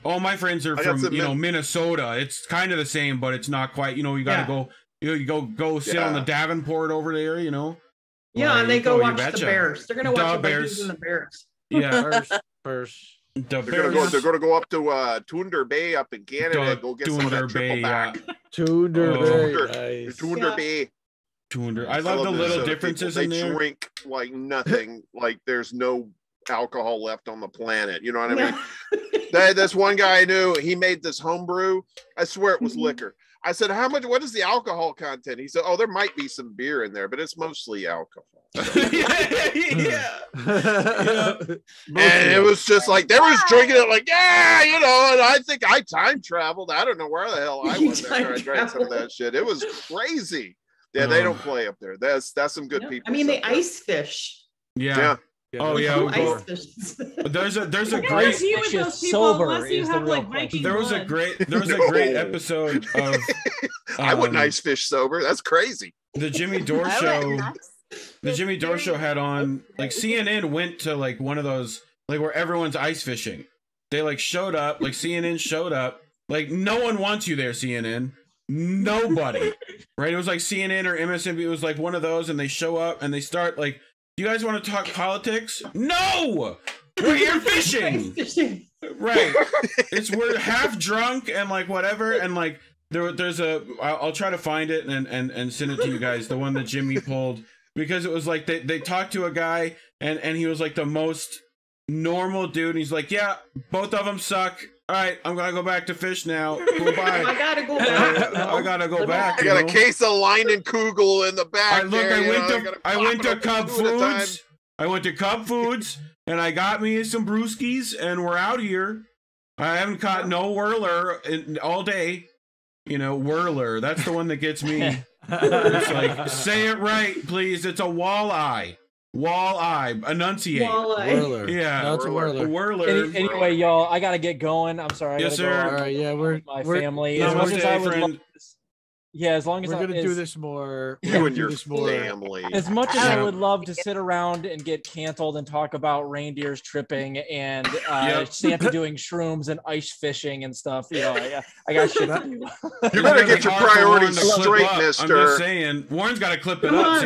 all my friends are from Minnesota. It's kind of the same, but it's not quite. You know, you got to go. You go sit on the Davenport over there. You know. Yeah, and they go watch the Bears. They're gonna watch the Vikings and the Bears. Yeah, Bears. They're gonna go up to Thunder Bay up in Canada and go get some of that triple back. Thunder Bay. Thunder Bay. I love the little differences in there. They drink like nothing. Like there's no alcohol left on the planet. You know what I mean? This one guy I knew, he made this homebrew. I swear it was liquor. I said, what is the alcohol content? He said, there might be some beer in there, but it's mostly alcohol. Yeah. And it was just like, they was drinking it like, you know, and I think I time traveled. I don't know where the hell I was after I drank some of that shit. It was crazy. Yeah, they don't play up there. That's some good people. I mean, they ice fish. Yeah. Oh yeah, there's a great there was a great episode of I wouldn't ice fish sober. That's crazy. The Jimmy Dore show. The Jimmy Dore show had on like CNN went to like one of those like where everyone's ice fishing. They like showed up, like CNN showed up, like no one wants you there, CNN. Nobody. Right? It was like CNN or MSNBC. It was like one of those, and they show up and they start like, you guys want to talk politics? No! We're here fishing! Right. We're half drunk and like whatever, and like there's I'll try to find it and send it to you guys, the one that Jimmy pulled, because it was like they talked to a guy and he was like the most normal dude, and he's like, yeah, both of them suck. All right, I'm gonna go back to fish now. Goodbye. I gotta go back. I gotta go back. I got a case of Leinenkugel in the back. I went to Cub Foods. I went to Cub Foods and I got me some brewskis, and we're out here. I haven't caught no whirler all day. You know, whirler. That's the one that gets me. It's like, say it right, please. It's a walleye. Walleye, enunciate. Whirler. Yeah, no, it's a whirler. Anyway, y'all, I gotta get going. I'm sorry. Yes, sir. All right, yeah, we're family. As much as I would love this, as long as we're gonna do this more. You and your family. As much as I would love to sit around and get canceled and talk about reindeers tripping and Santa doing shrooms and ice fishing and stuff, you know, I got shit to do. You better get your priorities straight, mister. I'm just saying, Warren's got to clip it up.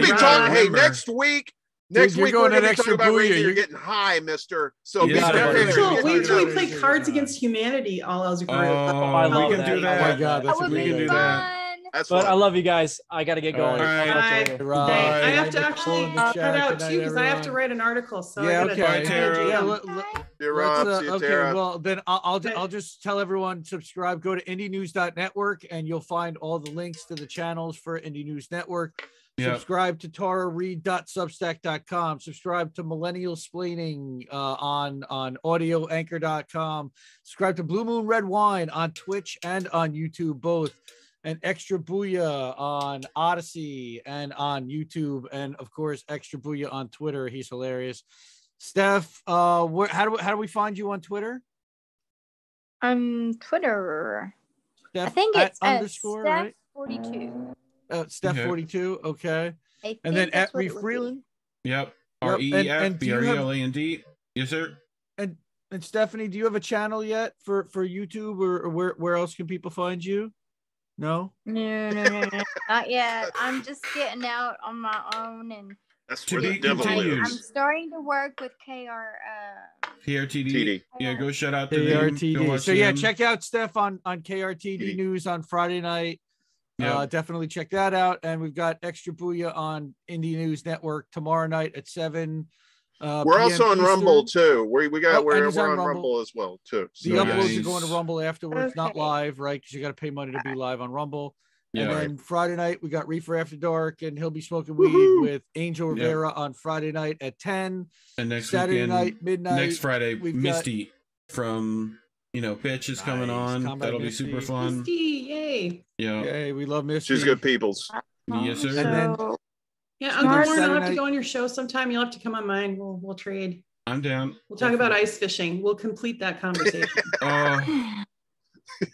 Hey, next week. Next week we're going to talk about Reade. You're getting high, mister. So wait till we play Cards Against Humanity all as a group. We can do that. Oh my God, we can do that. But I love you guys. I got to get going. Right. I have to actually cut out too because I have to write an article. So yeah, okay. Okay, well then I'll just tell everyone, subscribe, go to indienews.network and you'll find all the links to the channels for Indie News Network. Subscribe to tarareade.substack.com. Subscribe to Millennialsplaining on audioanchor.com. Subscribe to Blue Moon Red Wine on Twitch and on YouTube both. And Extra Booyah on Odyssey and on YouTube. And of course, Extra Booyah on Twitter. He's hilarious. Steph, how do we find you on Twitter? Twitter. Steph, I think it's underscore, right? Steph42. Steph42, okay. And then at Reef Breland. Yep. REEF Yes, sir. And Stephanie, do you have a channel yet for YouTube, or where else can people find you? No, not yet. I'm just getting out on my own, and that's where the devil lives. I'm starting to work with KRTD. Yeah, go shout out to KRTD. So yeah, check out Steph on KRTD News on Friday night. Definitely check that out. And we've got Extra Booyah on Indie News Network tomorrow night at 7. We're also on Eastern. Rumble too. We're on Rumble as well too. So the uploads are going to Rumble afterwards, not live, right? Because you got to pay money to be live on Rumble. And then Friday night we got Reefer After Dark, and he'll be smoking weed with Angel Rivera on Friday night at 10. And next Saturday night midnight. Next Friday, Misty from Pitch is coming on. That'll be super fun. Misty, yay! Yeah, yay, we love Misty. She's good peoples. Yes, sir. And then Uncle Warren, I'll have to go on your show sometime. You'll have to come on mine. We'll trade. I'm down. We'll talk about ice fishing. We'll complete that conversation.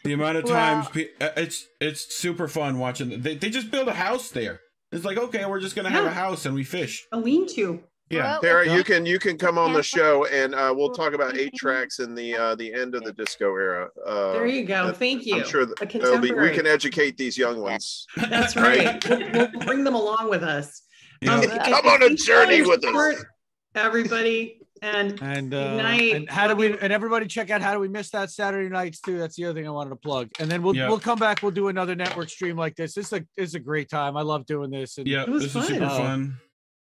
The amount of times it's super fun watching. They just build a house there. It's like, okay, we're just gonna have a house and we fish. A lean-to. Yeah, Tara, you can come on the show and we'll talk about 8 tracks in the end of the disco era. There you go. Thank you. I'm sure we can educate these young ones. That's right. We'll bring them along with us. Come on a journey with us, everybody. And how do we? And everybody check out How Do We Miss That Saturday nights too. That's the other thing I wanted to plug. And then we'll come back. We'll do another network stream like this. It's a great time. I love doing this. And this is super fun.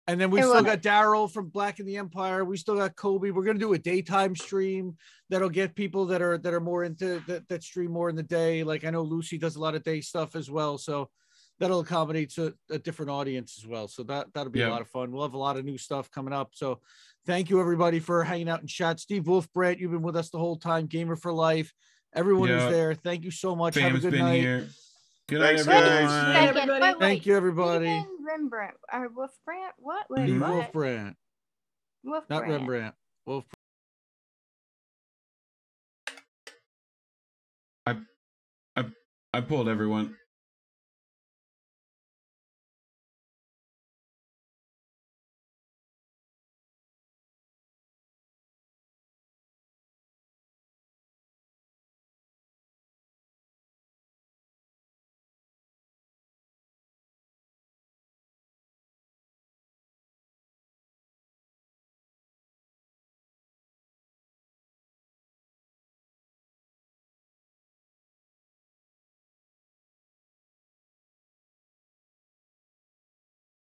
And then we still got Darryl from Black in the Empire. We still got Kobi. We're gonna do a daytime stream that'll get people that are more into that stream more in the day. Like I know Luci does a lot of day stuff as well, so that'll accommodate a different audience as well. So that'll be a lot of fun. We'll have a lot of new stuff coming up. So thank you everybody for hanging out in chat. Steve Wolfbrandt, you've been with us the whole time. Gamer for life. Everyone who's there, thank you so much. Have a good night. Here. Good night, everybody. Thank you, everybody. Rembrandt or Wolfbrandt? What? Wait, Wolfbrandt. Not Rembrandt. Wolfbrandt. I pulled everyone.